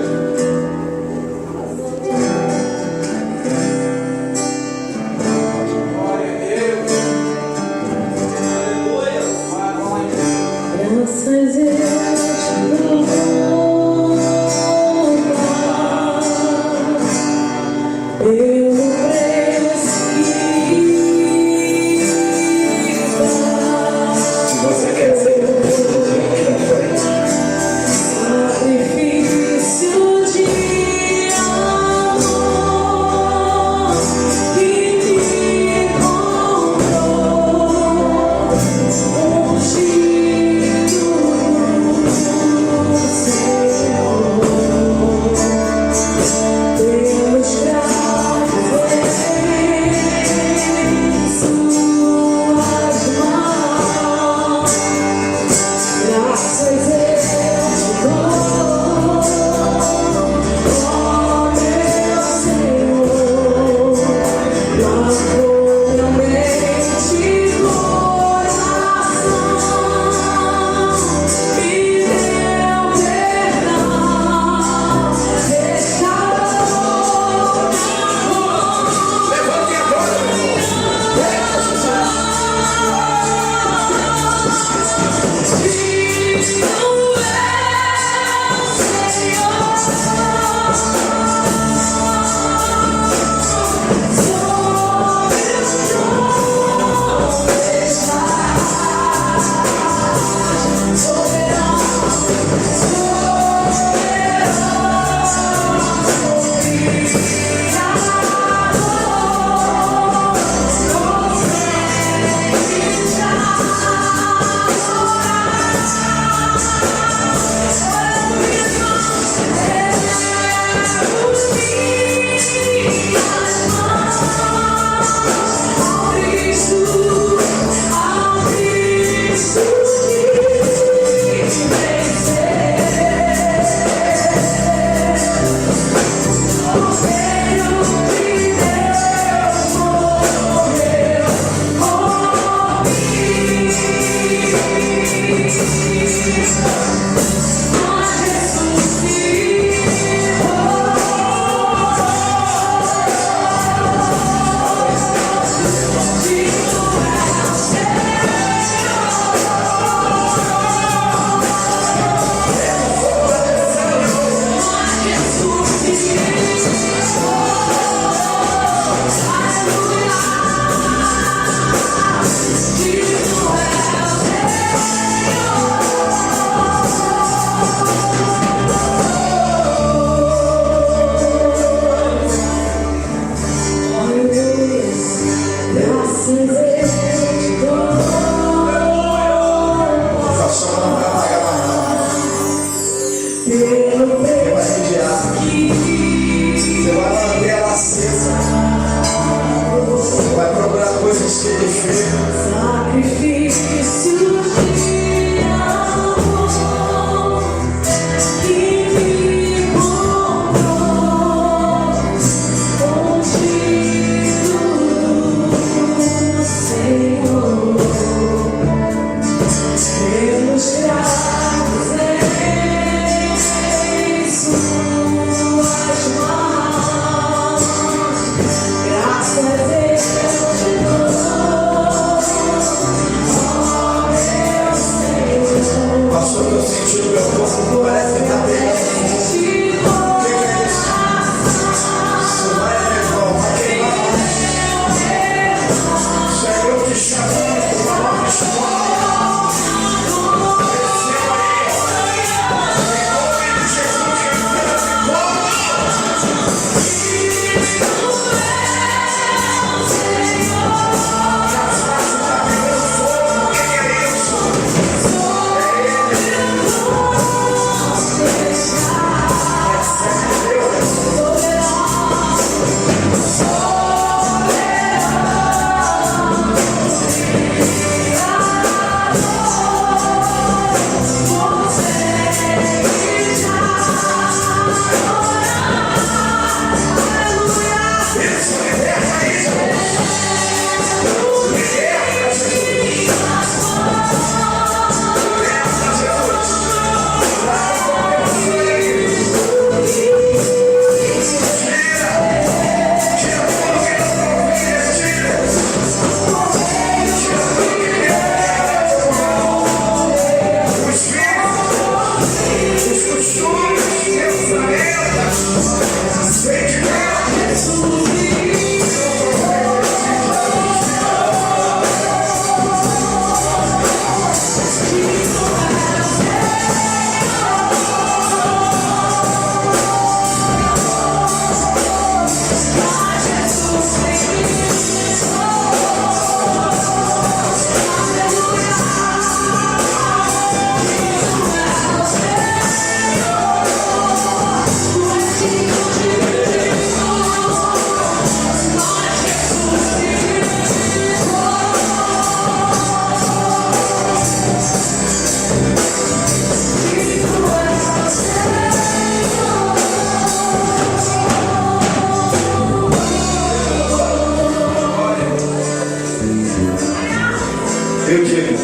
Eu digo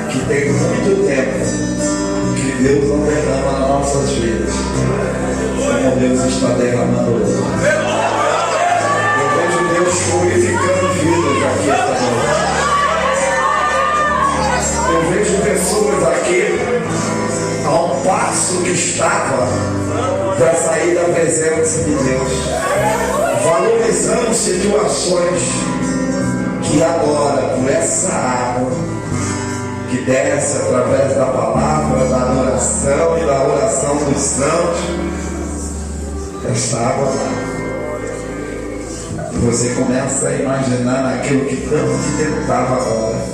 que tem muito tempo que Deus não derrama nas nossas vidas, como Deus está derramando hoje. Eu vejo Deus purificando vidas aqui esta noite. Eu vejo pessoas aqui a um passo que estava para sair da presença de Deus, valorizando situações que agora, por essa água que desce através da palavra, da adoração e da oração dos santos, essa água vai. E você começa a imaginar aquilo que tanto te tentava agora,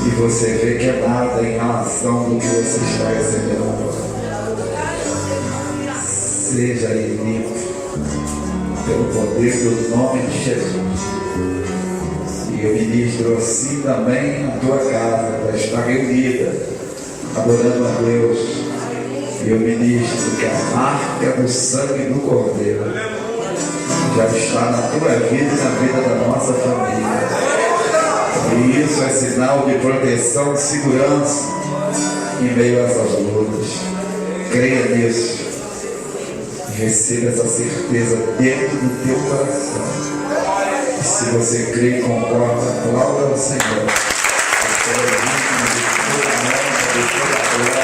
e você vê que é nada em relação do que você está recebendo agora. Seja limpo pelo poder do nome de Jesus. E eu ministro assim também a tua casa, para estar reunida, adorando a Deus. E eu ministro que a marca do sangue do Cordeiro já está na tua vida e na vida da nossa família. E isso é sinal de proteção, de segurança em meio a essas lutas. Creia nisso. Receba essa certeza dentro do teu coração. E se você crê e concorda, aplauda ao Senhor. De toda a honra, de toda a glória.